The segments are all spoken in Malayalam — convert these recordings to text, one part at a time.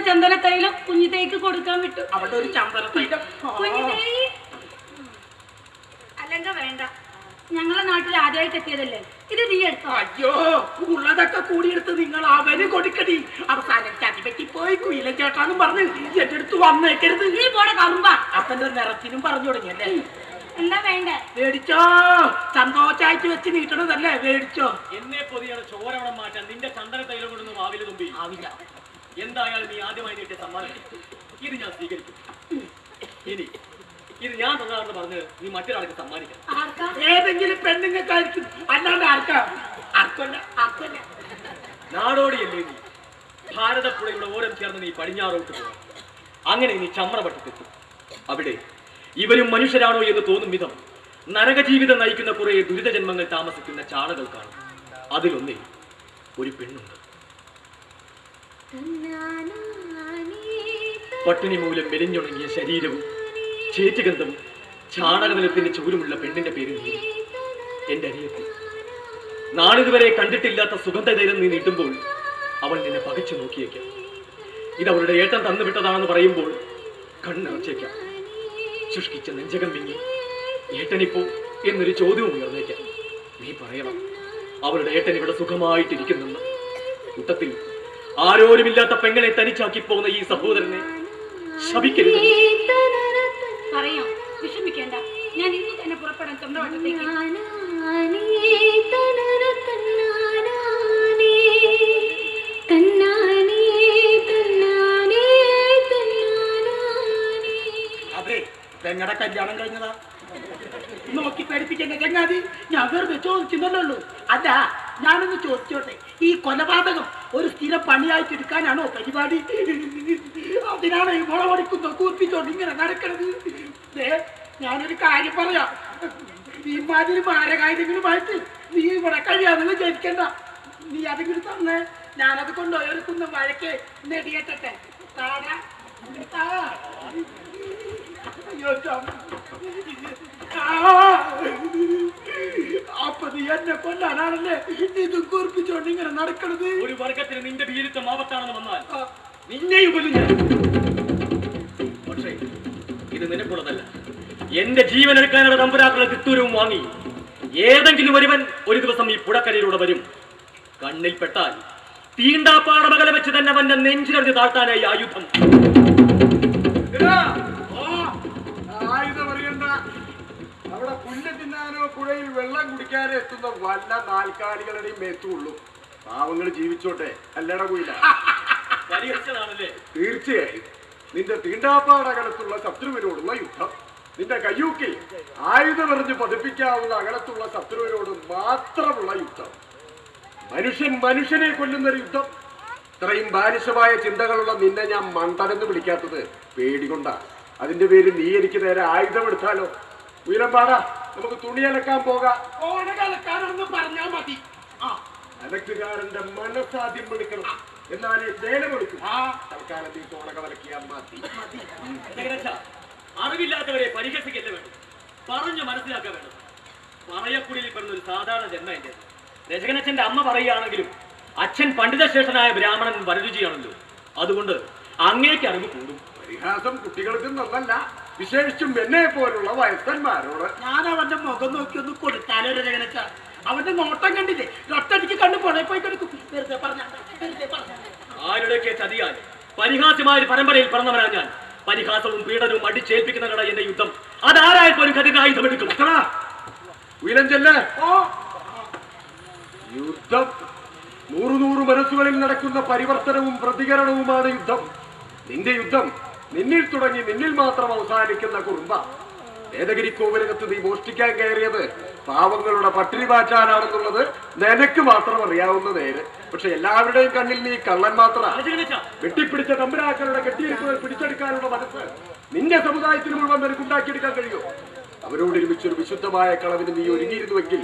ചന്ദന തൈലം കുഞ്ഞിതേക്ക് കൊടുക്കാൻ വിട്ടു. അവിടെ ഒരു ചന്ദന തൈലം അല്ലെങ്കിൽ വേണ്ട, ഞങ്ങളെ നാട്ടിൽ ആദ്യമായിട്ട് എത്തിയതല്ലേ, ഇത് നീ എടുത്തോ. അയ്യോ, ഉള്ളതൊക്കെ കൂടിയെടുത്ത് നിങ്ങൾ അവന് കൊടുക്കടി. അവസാനം ചതിപറ്റി പോയി കുയിലൻ ചേട്ടാന്നും പറഞ്ഞ് എന്റെ അടുത്ത് വന്നേക്കരുത്. നീ പോടെ കറുമ്പ. അപ്പന്റെ നിറത്തിനും പറഞ്ഞു തുടങ്ങിയല്ലേ. എന്താ വേണ്ടേ? മേടിച്ചോ, സന്തോഷായിട്ട് വെച്ച് നീട്ടണതല്ലേ, മേടിച്ചോ. എന്നെ പൊതിയാണ് ചോരവണം മാറ്റാൻ നിന്റെ ചന്ദന തൈലം കൊണ്ടൊന്നും ആവില്ല തുമ്പി. ആവില്ല. എന്തായാലും നീ ആദ്യമായി നീട്ടിയ സമ്മാനം ഇത് ഞാൻ സ്വീകരിക്കും. ഇനി ഇത് ഞാൻ തന്നതാണെന്ന് പറഞ്ഞ് നീ മറ്റൊരാൾക്ക് സമ്മാനിക്കണം. ഏതെങ്കിലും പെണ്ണുങ്ങൾക്കായിരിക്കും, അല്ലാണ്ട് ആർക്കാ? ആർക്കല്ല. നാടോടിയല്ലേ നീ? ഭാരതപ്പുഴയുടെ ഓരം ചേർന്ന് നീ പടിഞ്ഞാറോട്ട് പോകും. അങ്ങനെ നീ ചമ്രവട്ടത്തെത്തും. അവിടെ ഇവരും മനുഷ്യരാണോ എന്ന് തോന്നും വിധം നരകജീവിതം നയിക്കുന്ന കുറെ ദുരിതജന്മങ്ങൾ താമസിക്കുന്ന ചാളകൾ കാണും. അതിലൊന്നിൽ ഒരു പെണ്ണുണ്ട്. പട്ടിണി മൂലം മെലിഞ്ഞുണങ്ങിയ ശരീരവും ചേറ്റുഗന്ധവും ചാണകനിലത്തിന്റെ ചൂരുമുള്ള പെണ്ണിന്റെ പേര് നീ. എന്റെ അനിയത്തി, നാളിതുവരെ കണ്ടിട്ടില്ലാത്ത സുഗന്ധതൈലം നീ നീട്ടുമ്പോൾ അവൾ നിന്നെ പകച്ചു നോക്കിയേക്കാം. ഇത് അവളുടെ ഏട്ടൻ തന്നുവിട്ടതാണെന്ന് പറയുമ്പോൾ കണ്ണിറച്ചേക്കാം. ശുഷ്കിച്ച നെഞ്ചകം വിങ്ങി ഏട്ടനിപ്പോ എന്നൊരു ചോദ്യവും ഉയർന്നേക്കാം. നീ പറയണം, അവളുടെ ഏട്ടൻ ഇവിടെ സുഖമായിട്ടിരിക്കുന്നെന്ന്. കൂട്ടത്തിൽ ആരോരുമില്ലാത്ത പെങ്ങളെ തനിച്ചാക്കി പോകുന്ന ഈ സഹോദരനെ ശപിക്കരുത്. പറയാം, വിഷമിക്കേണ്ട. ഞാൻ ഇന്ന് തന്നെ പുറപ്പെടാൻ ചന്ദ്രവട്ടത്തേക്ക്. അതെ, പെങ്ങടെ കല്യാണം കഴിഞ്ഞതാ. നോക്കി പേടിപ്പിക്കേണ്ട ചങ്ങാതി, ഞാൻ വെറുതെ ചോദിക്കുന്നല്ലോ. അല്ല, ഞാനൊന്ന് ചോദിച്ചോട്ടെ, ഈ കൊലപാതകം ഒരു സ്ഥിര പണിയായിട്ട് എടുക്കാനാണോ പരിപാടി? അതിനാണ് ഈ മുളവടിക്കുന്ന കൂർപ്പിച്ചോണ്ട് ഇങ്ങനെ നടക്കണത്. ഞാനൊരു കാര്യം പറയാം, ഈ മാതിരി മാരകായുധങ്ങളുമായിട്ട് നീ ഇവിടെ കഴിയാന്ന് വിചാരിക്കണ്ട. നീ അതിങ്ങനെ തന്നെ ഞാനത് കൊണ്ടുപോയി ഒരു കുന്നം വഴക്ക് നെടിയേറ്റെ താടാ. അപ്പൊ നീ എന്നെ കൊല്ലാനാണല്ലേ ഇതും കുറിപ്പിച്ചോണ്ട് ഇങ്ങനെ നടക്കണത്? ഒരു വർഗത്തിന് നിന്റെ ഭീരുത്വം ആപത്താണെന്ന് വന്നാൽ നിന്നെയും കൊല്ലും ഞാൻ. പക്ഷേ ഇത് നിനക്കുള്ളതല്ല. എന്റെ ജീവൻ എടുക്കാനുള്ള തമ്പുരാക്കളുടെ തിട്ടൂരവും വാങ്ങി ഏതെങ്കിലും ഒരുവൻ ഒരു ദിവസം ഈ പുഴക്കരയിലൂടെ വരും. കണ്ണിൽപ്പെട്ടാൽ തീണ്ടാപ്പാടമകലെ വെച്ച് തന്നെ അവന്റെ നെഞ്ചിലെറിഞ്ഞ് താഴ്ത്താനായി ആയുധം. അവിടെ പുല്ല് തിന്നാനോ പുഴയിൽ വെള്ളം കുടിക്കാനോ എത്തുന്ന വല്ല നാൽക്കാലികളുടെയും മേത്തുള്ളൂ. പാവങ്ങൾ ജീവിച്ചോട്ടെ, അല്ലട കുയില. പരിഹരിച്ചതാണല്ലേ? തീർച്ചയായും. നിന്റെ തീണ്ടാപ്പാടകലത്തുള്ള ശത്രുവിനോടുള്ള യുദ്ധം, നിന്റെ കയ്യൂക്കിൽ ആയുധമെറിഞ്ഞ് പതിപ്പിക്കാവുന്ന അകലത്തുള്ള ശത്രുവിനോട് മാത്രമുള്ള യുദ്ധം, മനുഷ്യൻ മനുഷ്യനെ കൊല്ലുന്നൊരു യുദ്ധം. ഇത്രയും ബാലിശമായ ചിന്തകളുള്ള നിന്നെ ഞാൻ മണ്ടനെന്ന് വിളിക്കാത്തത് പേടികൊണ്ടാ. അതിന്റെ പേര് നീ എനിക്ക് നേരെ ആയുധം എടുത്താലോ? ഉയരമ്പാടാ, നമുക്ക് തുണി അലക്കാൻ പോകാം. ഓണകലക്കാനെന്ന് പറഞ്ഞാ മതി. അലക്കുകാരന്റെ മനസ്സാദ്യം വിളിക്കണം, എന്നാലേ ദേലം വിളിക്കും. തൽക്കാലം നീ തോണക വലക്കിയാൽ മതി. അറിവില്ലാത്തവരെ പരിഹസിക്കല്ലേ വേണം, പറഞ്ഞു മനസ്സിലാക്കാൻ വേണം. പറയക്കുടിയിൽ പെടുന്ന ഒരു സാധാരണ ജന്മ എന്റെ രചകനച്ഛന്റെ അമ്മ പറയുകയാണെങ്കിലും അച്ഛൻ പണ്ഡിതശ്രേഷ്ഠനായ ബ്രാഹ്മണൻ വരരുചിയാണല്ലോ. അതുകൊണ്ട് അങ്ങേക്ക് അറിവ് കൂടും. പരിഹാസം കുട്ടികൾക്ക് നന്നല്ല, വിശേഷിച്ചും എന്നെ പോലുള്ള വയസ്സന്മാരോട്. ഞാൻ അവന്റെ മുഖം നോക്കി ഒന്ന് കൊടുത്താലോ രചകനച്ച? അവന്റെ നോട്ടം കണ്ടില്ലേ? ഒറ്റടിക്ക് കണ്ടു പുഴയിൽ പോയി കിടക്കും. വെറുതെ പറഞ്ഞ ആരുടെയൊക്കെ ചതിയാൽ പരിഹാസ്യമായ പരമ്പരയിൽ പറഞ്ഞവനാ ഞാൻ. പരിഹാസവും പീഡനവും അടിച്ചേൽപ്പിക്കുന്നവരുടെ എന്റെ യുദ്ധം. അതാരായ പോലും കഠിന ആയുധം എടുക്കും. ഉയരഞ്ചല്ലേ യുദ്ധം 100 മനസ്സുകളിൽ നടക്കുന്ന പരിവർത്തനവും പ്രതികരണവുമാണ് യുദ്ധം. നിന്റെ യുദ്ധം നിന്നിൽ തുടങ്ങി നിന്നിൽ മാത്രം അവസാനിക്കുന്ന കുറുമ്പ. വേദഗിരി കോവിലകത്ത് നീ മോഷ്ടിക്കാൻ കയറിയത് പാവങ്ങളുടെ പട്ടിണി മാറ്റാനാണെന്നുള്ളത് നിനക്ക് മാത്രം അറിയാവുന്ന നേര്. പക്ഷെ എല്ലാവരുടെയും കണ്ണിൽ നീ കള്ളൻ മാത്രമാണ്. വെട്ടിപ്പിടിച്ച തമ്പുരാക്കളുടെ കെട്ടിയിരിപ്പുകൾ പിടിച്ചെടുക്കാനുള്ള മനസ്സ് നിന്റെ സമുദായത്തിന് മുഴുവൻ നിനക്കുണ്ടാക്കിയെടുക്കാൻ കഴിയും. അവരോടൊരുമിച്ചൊരു വിശുദ്ധമായ കളവിന് നീ ഒരുങ്ങിയിരുന്നുവെങ്കിൽ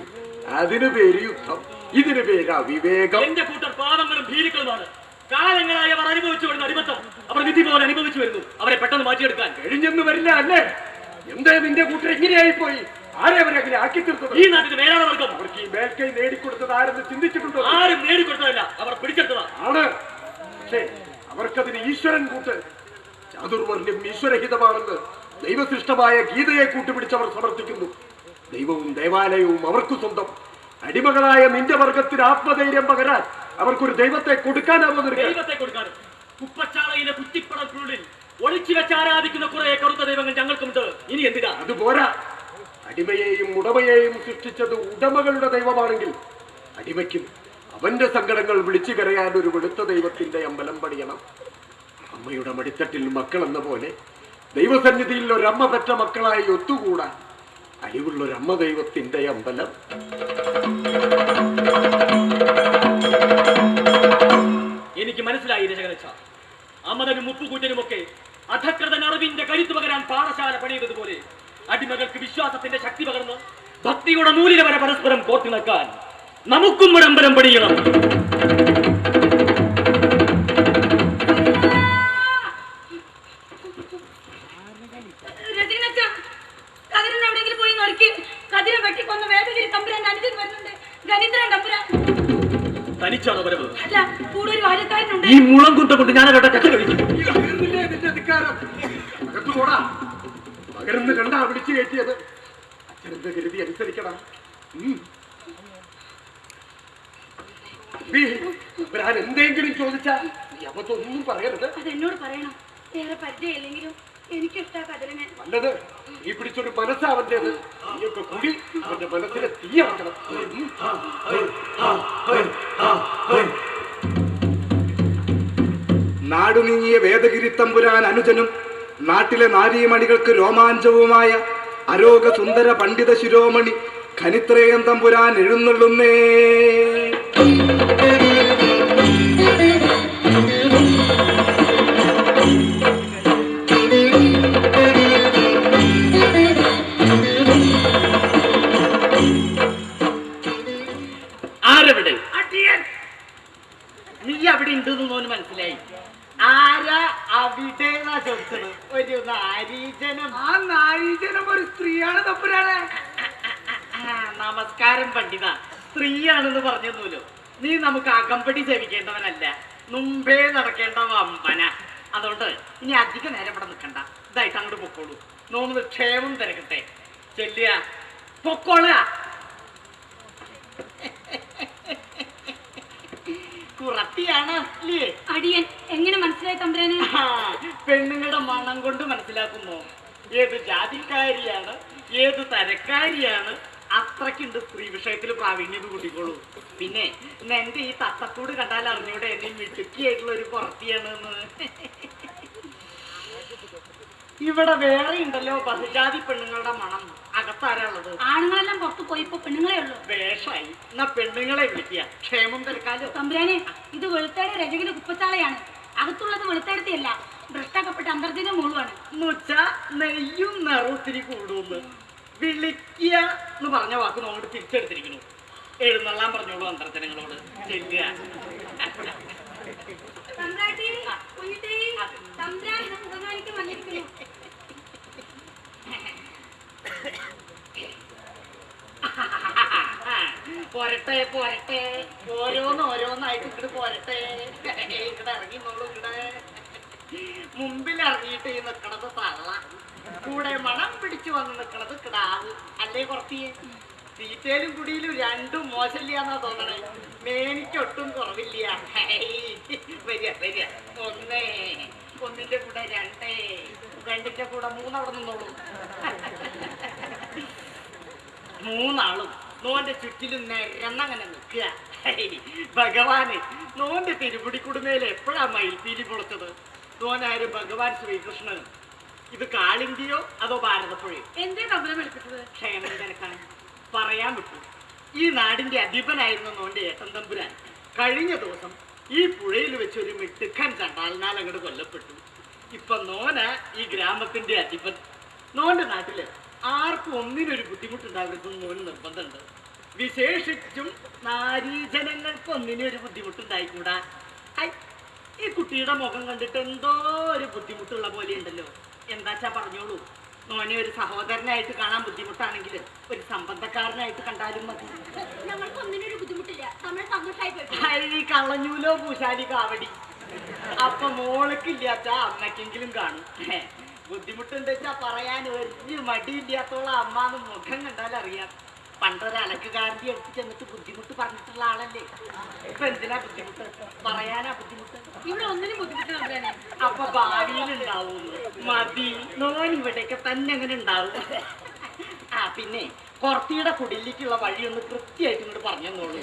അതിന് പേര് യുദ്ധം, ഇതിന് പേര് അവിവേകം. എന്റെ കൂട്ടർ പാവങ്ങളും ഭീരുക്കളുമാണ്. കാലങ്ങളായി അവർ അനുഭവിച്ചു വരുന്ന അടിമത്തം അവർ വിധി പോലെ അനുഭവിച്ചു വരുന്നു. അവരെ പെട്ടെന്ന് മാറ്റിയെടുക്കാൻ കഴിഞ്ഞെന്ന് വരില്ല അല്ലേ? എന്തേ നിന്റെ കൂട്ടർ എങ്ങനെയായി പോയി? ആരെ അവരങ്ങനെ ആക്കി തീർത്തത്? ഈ നാട്ടിൽ മേലാളവർക്കും അവർക്ക് ഈ മേൽക്കൈ നേടിക്കൊടുത്തത് ആരെന്ന് ചിന്തിച്ചിട്ടുണ്ടോ? ആരും നേടിക്കൊടുത്തതല്ല, അവർ പിടിച്ചെടുത്തതാണ്. ആണ്. പക്ഷേ അവർക്കതിന് ഈശ്വരൻ കൂട്ട്. ചാതുർവർണ്ണ്യം ഈശ്വരഹിതമാണെന്ന് ദൈവസൃഷ്ടമായ ഗീതയെ കൂട്ടുപിടിച്ചവർ സമർത്ഥിക്കുന്നു. ദൈവവും ദേവാലയവും അവർക്ക് സ്വന്തം. അടിമകളായ നിന്റെ വർഗത്തിന് ആത്മധൈര്യം പകരാൻ അവർക്കൊരു ദൈവത്തെ കൊടുക്കാനാവോ? ദൈവത്തെ കൊടുക്കാനും കുപ്പച്ചാളയിലെ കുറ്റിപ്പടത്തിനുള്ളിൽ ഒളിച്ചു വെച്ച് ആരാധിക്കുന്ന കുറെ കറുത്ത ദൈവങ്ങൾ ഞങ്ങൾക്കുണ്ട്. ഇനി എന്തിനാ? അതുപോരാ. അടിമയെയും ഉടമയെയും സൃഷ്ടിച്ചത് ഉടമകളുടെ ദൈവമാണെങ്കിൽ അടിമയ്ക്കും അവന്റെ സങ്കടങ്ങൾ വിളിച്ചു കരയാൻ ഒരു വെളുത്ത ദൈവത്തിന്റെ അമ്പലം പണിയണം. അമ്മയുടെ മടിത്തട്ടിൽ മക്കൾ എന്ന പോലെ ദൈവസന്നിധിയിൽ ഒരമ്മ പെറ്റ മക്കളായി ഒത്തുകൂടാൻ അരിവുള്ളൊരമ്മ ദൈവത്തിന്റെ അമ്പലം. എനിക്ക് മനസ്സിലായി രചകനച്ച. അമതനും മുപ്പുകൂറ്റനുമൊക്കെ അധകൃതൻ അറിവിന്റെ കരുത്തു പകരാൻ പാഠശാല പണിയുന്നതുപോലെ അടിമകൾക്ക് വിശ്വാസത്തിന്റെ ശക്തി പകർന്ന് ഭക്തിയുടെ നൂലിനെ വരെ പരസ്പരം കോർത്തിണക്കാൻ നമുക്കും ഒരു അമ്പലം പണിയണം. തനിച്ചാണോ വരവ്? ഈ മുളങ്കുന്ത കൊണ്ട് ഞാൻ അവരുടെ കഥ കഴിക്കും. പകർന്ന് കണ്ടാ വിളിച്ചു കയറ്റിയത്. അച്ഛനെന്ത് കരുതി അനുസരിക്കണം. ഞാൻ എന്തെങ്കിലും ചോദിച്ചാ അതൊന്നും പറയരുത്. അതെന്നോട് പറയണം. വേറെ പരിചയമില്ലെങ്കിലും എനിക്കിഷ്ടാ കതിരനെ. നല്ലത്. ഈ പിടിച്ചൊരു മനസ്സാ അവന്റേത്. നീയൊക്കെ കൂടി അവന്റെ മനസ്സിലെ തീയറക്കണം. നാടുനീങ്ങിയ വേദഗിരി തമ്പുരാൻ അനുജനും നാട്ടിലെ നാരീമണികൾക്ക് രോമാഞ്ചവുമായ അരോഗ സുന്ദര പണ്ഡിത ശിരോമണി ഖനിത്രേയം തമ്പുരാൻ എഴുന്നള്ളുന്നേ. ആരവിടെ? നീ അവിടെ ഉണ്ടെന്ന് തോന്നുന്നു മനസ്സിലായി. ആരാ അവിടെ ചോദിച്ചത്? ഒരു നാരീജനം. ആ നാരീജനം ഒരു സ്ത്രീയാണ് തമ്പുരാനെ. നമസ്കാരം പണ്ഡിത. സ്ത്രീയാണെന്ന് പറഞ്ഞല്ലോ. നീ നമുക്ക് അകമ്പടി സേവിക്കേണ്ടവനല്ല, മുമ്പേ നടക്കേണ്ട വമ്പന. അതുകൊണ്ട് ഇനി അധിക നേരം ഇവിടെ നിൽക്കണ്ട. ഇതായിട്ട് അങ്ങോട്ട് പൊക്കോളൂ. നോമ്പ് ക്ഷേമം തിരക്കട്ടെ. ചെല്ലുക, പൊക്കോളുക. കുറത്തിയാണ് അല്ലേ? അടിയൻ എങ്ങനെ മനസ്സിലായി തമ്പുരാനെ? പെണ്ണുങ്ങളുടെ മണം കൊണ്ട് മനസ്സിലാക്കുന്നു ഏത് ജാതിക്കാരിയാണ്, ഏത് തരക്കാരിയാണ്. അത്രക്കുണ്ട് സ്ത്രീ വിഷയത്തിൽ പ്രാവീണ്യം കൂട്ടിക്കോളൂ. പിന്നെ എന്റെ ഈ തത്തക്കൂട് കണ്ടാൽ അറിഞ്ഞൂടെ എന്നെ മിടുക്കിയായിട്ടുള്ള ഒരു പുറത്തിയാണ്. ഇവിടെ വേറെ ഉണ്ടല്ലോ ബഹുജാതി പെണ്ണുങ്ങളുടെ മണം. അകത്താരാളുള്ളത്? ആണുങ്ങളെല്ലാം പുറത്തു പോയിപ്പോ പെണ്ണുങ്ങളെ ഉള്ളൂ. വേഷായി. എന്നാ പെണ്ണുങ്ങളെ വിളിക്കുക, ക്ഷേമം തിരക്കാലോ. തമ്പുരാനെ, ഇത് വെളുത്തേടെ രജകിന്റെ കുപ്പച്ചാളയാണ്. അകത്തുള്ളത് വെളുത്തേടത്തിയല്ല, ഭ്രഷ്ടാക്കപ്പെട്ട അന്തർജന മോളുമാണ്. എന്നുവച്ച നെയ്യും നിറത്തിരി കൂടുന്ന്. വിളിക്കുക എന്ന് പറഞ്ഞ വാക്ക് നോട്ട് തിരിച്ചെടുത്തിരിക്കുന്നു. എഴുന്നള്ളാൻ പറഞ്ഞോളൂ അന്തർജനങ്ങളോട്. ചെല്ലുക. പോരട്ടെ പോരട്ടെ, ഓരോന്നായിട്ട് ഇങ്ങോട്ട് പോരട്ടെ. ഇവിടെ ഇറങ്ങിന്നോളൂ. ഇവിടെ മുമ്പിൽ ഇറങ്ങിയിട്ട് ഈ നിക്കണത് തള്ള, കൂടെ മണം പിടിച്ചു വന്ന് നിക്കണത് കിടാവ്. അല്ലേ കുറച്ച് തീറ്റയിലും കുടിയിലും രണ്ടും മോശമില്ലാന്നാ തോന്നണേ. മേനിക്കൊട്ടും കുറവില്ല. വരിക വരിക. ഒന്നിന്റെ കൂടെ രണ്ടിന്റെ കൂടെ മൂന്നവിടെ നിന്നോളൂ. മൂന്നാളും നോന്റെ ചുറ്റിലും നിരന്നങ്ങനെ നിൽക്കുക. ഭഗവാന് നോന്റെ തിരുപിടിക്കുടുമേൽ എപ്പോഴാ മയിൽപ്പീലി പൊളച്ചത്? നോനാരും ഭഗവാൻ ശ്രീകൃഷ്ണൻ. ഇത് കാളിന്തിയോ അതോ ഭാരതപ്പുഴയോ? എന്തേ തമ്പുരാൻ വിളിപ്പിച്ചത്? ക്ഷേമം തിരക്കാൻ പറയാൻ വിട്ടു. ഈ നാടിന്റെ അധിപനായിരുന്നു നോന്റെ ഏട്ടൻ തമ്പുരാൻ. കഴിഞ്ഞ ദിവസം ഈ പുഴയിൽ വെച്ച് ഒരു മിട്ടുക്കൻ ചണ്ടാലിനാൽ അങ്ങോട്ട് കൊല്ലപ്പെട്ടു. ഇപ്പൊ നോന ഈ ഗ്രാമത്തിന്റെ അധിപൻ. നോന്റെ നാട്ടില് ആർക്കും ഒന്നിനൊരു ബുദ്ധിമുട്ടുണ്ടാകരുതെന്ന് നോന് നിർബന്ധമുണ്ട്. വിശേഷിച്ചും നാരീജനങ്ങൾക്ക് ഒന്നിനൊരു ബുദ്ധിമുട്ടുണ്ടായിക്കൂടാ. ഈ കുട്ടിയുടെ മുഖം കണ്ടിട്ട് എന്തോ ഒരു ബുദ്ധിമുട്ടുള്ള പോലെ ഉണ്ടല്ലോ. എന്താച്ചാ പറഞ്ഞോളൂ. നോനെ ഒരു സഹോദരനായിട്ട് കാണാൻ ബുദ്ധിമുട്ടാണെങ്കിൽ ഒരു സംബന്ധക്കാരനായിട്ട് കണ്ടാലും മതി. ഞങ്ങൾക്ക് ഒന്നിനൊരു ബുദ്ധിമുട്ടില്ല. നമ്മൾ സന്തോഷമായി കളഞ്ഞൂലോ പൂശാലി കാവടി. അപ്പൊ മോൾക്കില്ലാത്ത അമ്മക്കെങ്കിലും കാണും. ബുദ്ധിമുട്ടുണ്ട് വെച്ചാ പറയാൻ ഒരു മടിയില്ലാത്തോളം അമ്മാന്ന് മുഖം കണ്ടാൽ അറിയാം. പണ്ടൊരു അലക്കുകാരന്റെ അടുത്ത് ചെന്നിട്ട് ബുദ്ധിമുട്ട് പറഞ്ഞിട്ടുള്ള ആളല്ലേ. ഇപ്പൊ എന്തിനാ ബുദ്ധിമുട്ട് പറയാനാ ബുദ്ധിമുട്ട്? ഇവിടെ ഒന്നിനും ബുദ്ധിമുട്ട് തമ്പുരാനെ. അപ്പൊ ഭാവിയിൽ ഉണ്ടാവൂന്ന് മതി. നോൻ ഇവിടെയൊക്കെ തന്നെ അങ്ങനെ ഉണ്ടാവും. ആ പിന്നെ കുറത്തിയുടെ കുടിലേക്കുള്ള വഴിയൊന്ന് കൃത്യമായിട്ട് ഇങ്ങോട്ട് പറഞ്ഞു തന്നോളൂ.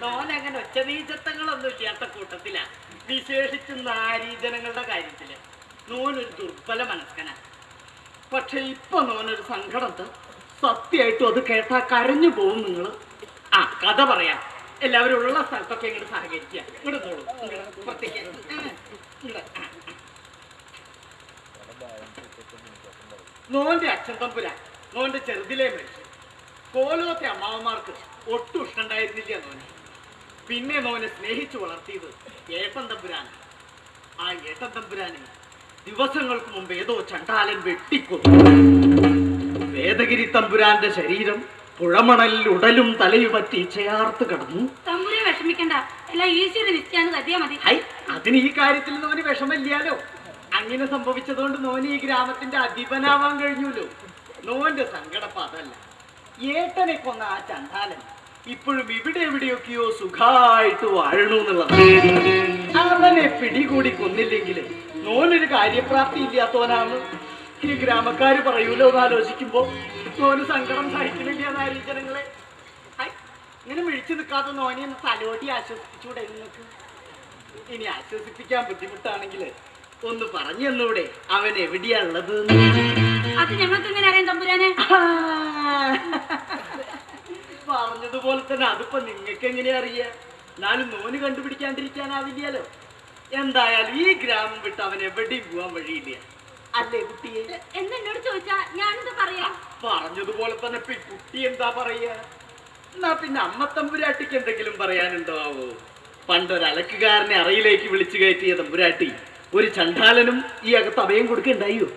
നോൻ അങ്ങനെ ഒച്ചനീചത്വങ്ങളൊന്നും ഇല്ലാത്ത കൂട്ടത്തിലാ. വിശേഷിച്ച് നാരീജനങ്ങളുടെ കാര്യത്തില് നോനൊരു ദുർബല മനസ്കനാ. പക്ഷെ ഇപ്പൊ നോനൊരു സങ്കടത്ത് സത്യമായിട്ടും അത് കേട്ടാ കരഞ്ഞു പോകും നിങ്ങള്. ആ കഥ പറയാം. എല്ലാവരും ഉള്ള സ്ഥലത്തൊക്കെ ഇങ്ങോട്ട് സഹകരിക്കുക. ഇങ്ങോട്ട് നോളൂ, പുറത്തേക്ക്. നോന്റെ അച്ഛൻ തമ്പുരാൻ നോന്റെ ചെറുതിലേ മരിച്ചു. കോലോത്തെ അമ്മാവന്മാർക്ക് ഒട്ടും ഇഷ്ടണ്ടായിരുന്നില്ല നോന്. പിന്നെ നോനെ സ്നേഹിച്ചു വളർത്തിയത് ഏട്ടൻ തമ്പുരാന്. ആ ഏട്ടൻ തമ്പുരാന് ദിവസങ്ങൾക്ക് മുമ്പ് ഏതോ ചണ്ടാലൻ വെട്ടിക്കൊന്നു. വേദഗിരി തമ്പുരാന്റെ ശരീരം പുഴമണലിൽ ഉടലും തലയും പറ്റി ചേർത്ത് കിടന്നു. തമ്പുരെ വിഷമിക്കണ്ട, എല്ലാം ഈശ്വര നിശ്ചയാന്ന് കരുതിയാ മതി. ഹൈ, അതിന് ഈ കാര്യത്തിൽ നോന് വിഷമില്ലാലോ. അങ്ങനെ സംഭവിച്ചതുകൊണ്ട് നോന് ഈ ഗ്രാമത്തിന്റെ അധിപനാവാൻ കഴിഞ്ഞല്ലോ. നോന്റെ സങ്കടപ്പം അതല്ല, ഏട്ടനെ കൊന്ന ആ ചണ്ടാലൻ ഇപ്പോഴും ഇവിടെ എവിടെയൊക്കെയോ സുഖമായിട്ട് വാഴണു എന്നുള്ളതാണ്. അവനെ പിടികൂടി കൊന്നില്ലെങ്കിൽ നോനൊരു കാര്യപ്രാപ്തി ഇല്ലാത്തവനാണ് ഈ ഗ്രാമക്കാര് പറയൂലോ എന്ന് ആലോചിക്കുമ്പോ നോന് സങ്കടം സഹിക്കണില്ല. നാരീജനങ്ങളെ ഇങ്ങനെ മിഴിച്ചു നിൽക്കാത്ത നോനെ ഒന്ന് തലോടി ആശ്വസിപ്പിച്ചൂടെ നിങ്ങൾക്ക്? ഇനി ആശ്വസിപ്പിക്കാൻ ബുദ്ധിമുട്ടാണെങ്കിൽ ഒന്ന് പറഞ്ഞു തന്നൂടെ അവൻ എവിടെയാ ഉള്ളത്? അത് ഞങ്ങൾക്ക് എങ്ങനെ അറിയാം തമ്പുരാനെ? പറഞ്ഞതുപോലെ തന്നെ അതിപ്പോ നിങ്ങൾക്ക് എങ്ങനെ അറിയാ? എന്നാലും നോന് കണ്ടുപിടിക്കാണ്ടിരിക്കാനാവില്ലല്ലോ. എന്തായാലും ഈ ഗ്രാമം വിട്ട് അവൻ എവിടെയും പോവാൻ വഴിയില്ല, അല്ലേ കുട്ടിയെ? എന്നോട് ചോദിച്ചാ ഞാനെന്താ പറയാ? പറഞ്ഞതുപോലെ തന്നെ ഇപ്പൊ ഈ കുട്ടി എന്താ പറയാ? എന്നാ പിന്നെ അമ്മ തമ്പുരാട്ടിക്ക് എന്തെങ്കിലും പറയാനുണ്ടോ ആവോ? പണ്ടൊരു അലക്കുകാരനെ അറയിലേക്ക് വിളിച്ചു കയറ്റിയ തമ്പുരാട്ടി ഒരു ചണ്ടാലനും ഈ അകത്ത് അഭയം കൊടുക്കണ്ടായോ?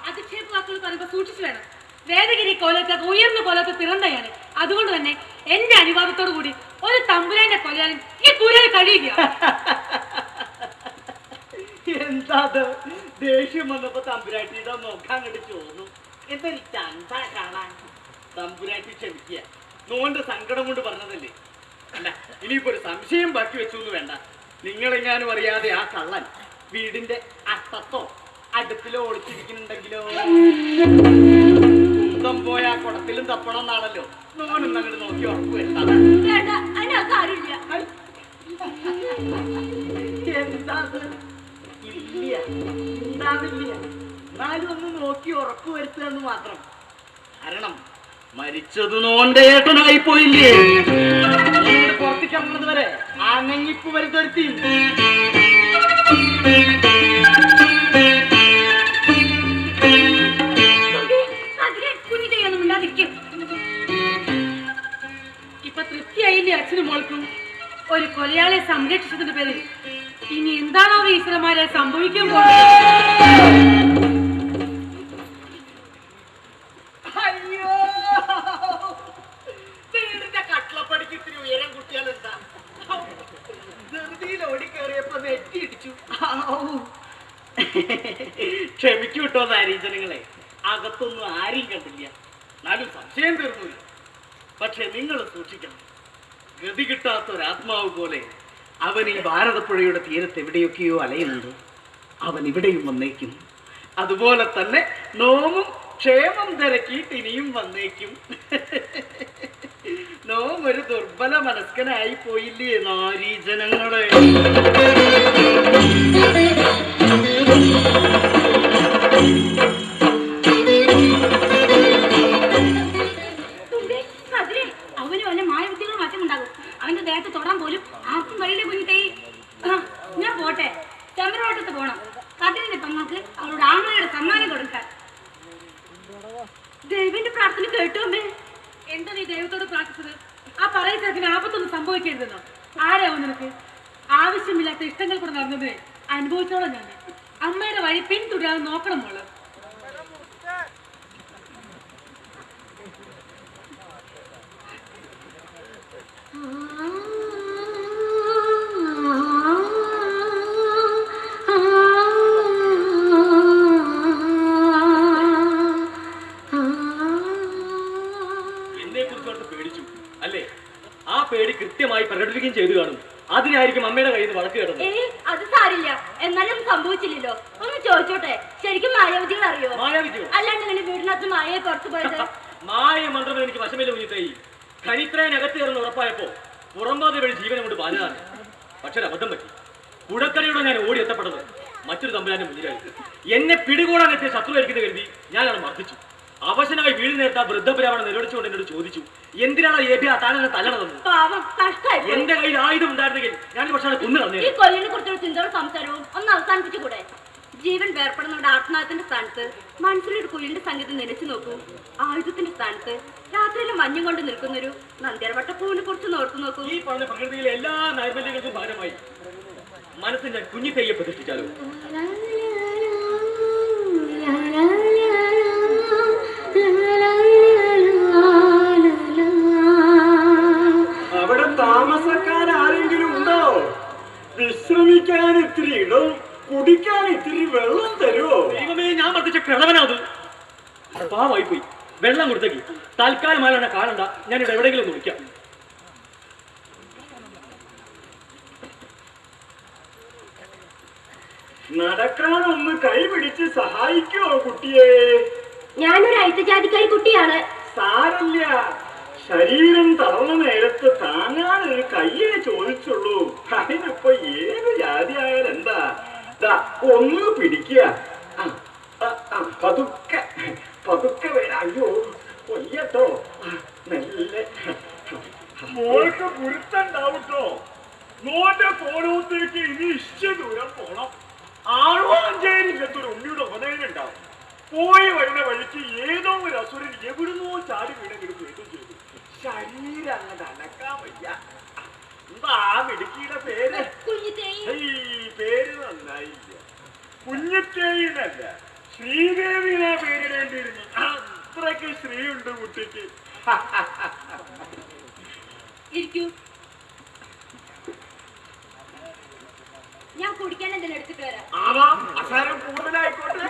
അധിക്ഷേപ വാക്കുകൾ പറയുമ്പോ സൂക്ഷിച്ചു വേണം. വേദഗിരി കോലത്തെ ഉയർന്ന കോലത്തെ പിറന്നയാണ്. അതുകൊണ്ട് തന്നെ എന്റെ അനുവാദത്തോടു കൂടി ഒരു തമ്പുരാന്റെ കൊല്ലാനും ഈ കൂരാൻ കഴിയില്ല. എന്താ ദേഷ്യം വന്നപ്പോ തമ്പുരാട്ടിയുടെ നോക്കാൻ കണ്ട് ചോന്നു. എന്തൊരു ചന്ത കാണാൻ. തമ്പുരാട്ടി ക്ഷമിക്കുക, നോന്റെ സങ്കടം കൊണ്ട് പറഞ്ഞതല്ലേ. അല്ല, ഇനിയിപ്പോ ഒരു സംശയം ബാക്കി വെച്ചു എന്ന് വേണ്ട. നിങ്ങളെങ്ങാനും അറിയാതെ ആ കള്ളൻ വീടിന്റെ അട്ടത്തോ അടുപ്പിലോ ഒളിച്ചിരിക്കുന്നുണ്ടെങ്കിലോ കുന്തം പോയ ആ കുടത്തിലും തപ്പണം എന്നാണല്ലോ നോനും നല്ലത് നോക്കി ഉറപ്പ് വരുത്താം. അതിനകത്ത് ആരുമില്ല. എന്താ ഇല്ല, ഉണ്ടാവില്ല. എന്നാലും ഒന്ന് നോക്കി ഉറപ്പ് വരുത്തുക എന്ന് മാത്രം. കാരണം മരിച്ചത് നോന്റെ ഏട്ടനായി പോയില്ലേ. പുറത്തേക്ക് ഇറങ്ങുന്നത് വരെ അനങ്ങിപ്പ് വരുത്തി. ഇപ്പൊ തൃപ്തിയായില്ലേ അച്ഛനും മോൾക്കും? ഒരു കൊലയാളെ സംരക്ഷിച്ചതിന്റെ പേരിൽ ഇനി എന്താണോ ഈശ്വരന്മാരെ സംഭവിക്കാൻ പോകുന്നത്? അയ്യോ, വീടിന്റെ കട്ടിളപ്പടിക്ക് ഇത്തിരി ഉയരം കുട്ടിയാൽ എന്താ? ധൃതിയിൽ ഓടിക്കേറിയപ്പോ നെറ്റിയിടിച്ചു. ക്ഷമിക്കൂട്ടോ നാരീജനങ്ങളെ, അകത്തൊന്നും ആരെയും കണ്ടില്ല. എന്നാലും സംശയം തീർന്നില്ല. പക്ഷെ നിങ്ങൾ സൂക്ഷിക്കണം, ഗതി കിട്ടാത്തൊരാത്മാവ് പോലെ അവൻ ഈ ഭാരതപ്പുഴയുടെ തീരത്ത് എവിടെയൊക്കെയോ അലയുന്നുണ്ട്. അവൻ ഇവിടെയും വന്നേക്കും. അതുപോലെ തന്നെ നോമും ക്ഷേമം തിരക്കിയിട്ട് ഇനിയും വന്നേക്കും. നോം ഒരു ദുർബല മനസ്കനായി പോയില്ലേ നാരീജനങ്ങളെ? അവന് വല്ല മായബുദ്ധികളും മാറ്റമുണ്ടാകും. അവന്റെ ദേഹത്ത് തൊടാൻ പോലും ആർക്കും കഴിയില്ല കുഞ്ഞിട്ടേ. ഞാൻ പോട്ടെ, ചന്ദ്രവട്ടത്ത് പോണം. കതിരിന്റെ പെങ്ങൾക്ക് അവളുടെ ആങ്ങളയുടെ സമ്മാനം കൊടുക്കാൻ. ദൈവന്റെ പ്രാർത്ഥന കേട്ടു അമ്മേ. എന്താ നീ ദൈവത്തോട് പ്രാർത്ഥിച്ചത്? ആ പറയുന്നതിന് ആപത്തൊന്നും സംഭവിക്കരുതെന്നോ? ആരാവും നിനക്ക്? ആവശ്യമില്ലാത്ത ഇഷ്ടങ്ങൾ കൂടെ നടന്നതിനെ അനുഭവിച്ചോളാം ഞാൻ. അമ്മയുടെ വഴി പിന്തുടരാതെ നോക്കണം മോള്. ആ അതുകൊണ്ടായിരിക്കും അമ്മയുടെ കയ്യിൽ നിന്ന് വഴക്ക് കേട്ടത്. അത് സാരില്ല, എന്നാലും സംഭവിച്ചില്ലല്ലോ. ഒന്ന് ചോദിച്ചോട്ടെ, ശരിക്കും മായാവതികൾ അറിയോ? മായാവിദ്യോ? അല്ലാണ്ട് ഇങ്ങനെ വീടിനകത്ത് മായയെ പുറത്തു പോയത്? മായ മന്ത്രം എനിക്ക് വശമില്ല കുഞ്ഞിത്തായി. ഖനിത്രേനകത്ത് കയറുന്ന ഉറപ്പായപ്പോ പുറംപാത വഴി ജീവനെ കൊണ്ട് പാലതാണ്. പക്ഷെ ഒരു അബദ്ധം പറ്റി. കുടക്കരയോടെ ഞാൻ ഓടി എത്തപ്പെട്ടത് മറ്റൊരു തമ്പുരാന്റെ മുന്നിലായി. എന്നെ പിടികൂടാൻ എത്തിയ ശത്രുവായിരിക്കുന്ന കരുതി ഞാനത് മർദ്ദിച്ചു. അവശനായി വീട് നേരത്തെ ആ വൃദ്ധബ്രാഹ്മണൻ നിലവിളിച്ചുകൊണ്ട് എന്നോട് ചോദിച്ചു, എന്തിനാണ് താനെന്നെ തല്ലണതെന്ന്. എന്റെ കയ്യിൽ ആയുധം ഉണ്ടായിരുന്നെങ്കിൽ ഞാൻ പക്ഷേ കൊന്നു കളഞ്ഞു. ഈ കൊല്ലിനെ കുറിച്ചുള്ള ചിന്തകളും സംസാരവും ഒന്ന് അവസാനിപ്പിച്ചുകൂടെ? ജീവൻ വേർപ്പെടുന്നവരുടെ ആത്മാവിന്റെ സ്ഥാനത്ത് മനസ്സിലൊരു കുയിലിന്റെ സംഗീതം നിലച്ചു നോക്കൂ. ആയുധത്തിന്റെ സ്ഥാനത്ത് രാത്രിയിലെ മഞ്ഞും കൊണ്ട് നിൽക്കുന്നൊരു നന്ദ്യാർവട്ടപ്പൂവിനെ കുറിച്ച് ഓർത്തു നോക്കൂ. ഈ പറഞ്ഞ പ്രകൃതിയിലെ എല്ലാ നൈർമല്യങ്ങൾക്കും ഭാരമായി മനസ്സിൽ ഞാൻ കുഞ്ഞിത്തയ്യെ പ്രതിഷ്ഠിച്ചാലോ? അവിടെ താമസക്കാരെങ്കിലും ഉണ്ടോ? വിശ്രമിക്കാൻ ഇത്തിരി ഇടം, കുടിക്കാൻ ഇത്തിരി വെള്ളം തരുമോ? ദൈവമേ, ഞാൻ മർദ്ദിച്ച കിളവനാത് പാവായി പോയി. വെള്ളം കൊടുത്തേക്ക്. തൽക്കാലമായാണ് കാണണ്ട, ഞാൻ ഇവിടെ എവിടെയെങ്കിലും ഒന്ന് വിളിക്കാം. നടക്കാനൊന്ന് കൈപിടിച്ച് സഹായിക്കോ കുട്ടിയെ? ഞാനൊരു അയിത്തജാതിക്കാരി കുട്ടിയാണ്. സാരല്ല, ശരീരം തളർന്ന നേരത്ത് താങ്ങാനൊരു കയ്യേ ചോദിച്ചുള്ളൂ. അതിനിപ്പോ ഏത് ജാതിയായാലും എന്താ? ഒന്ന് പിടിക്കുക. പതുക്കെ പതുക്കെ വേണം. അയ്യോ കൊയ്യട്ടോ, നല്ല മോൾക്ക് ഗുരുത്തുണ്ടാവട്ടോ. നോന്റെ കോലത്തേക്ക് ഇനി ഇഷ്ട ദൂരം പോണം. ആളുവാഞ്ചേരിക്കത്തൊരു ഉണ്ണിയുടെ ഉപനയനുണ്ടാവും. പോയി വരുന്ന വഴിക്ക് ഏതോ ഒരു അസുരൻ എവിടുന്നോ ചാടി വീണെങ്കിലും കേട്ടും ചെയ്തു. ശരീരം അങ്ങോട്ട് അനക്കാൻ വയ്യ. എന്താ മിടുക്കിയുടെ പേര്? പേര് നന്നായില്ല. കുഞ്ഞിത്തേയിനല്ല, ശ്രീദേവിനെ പേരിടേണ്ടിയിരുന്നു. അത്രയ്ക്ക് ശ്രീയുണ്ട് കുട്ടിക്ക്. ഇരിക്കൂ. ഞാൻ കുടിക്കാൻ എന്തെങ്കിലും എടുത്തിട്ട് വരാം. ആവാം, അസാരം കൂടുതലായിക്കോട്ടെ.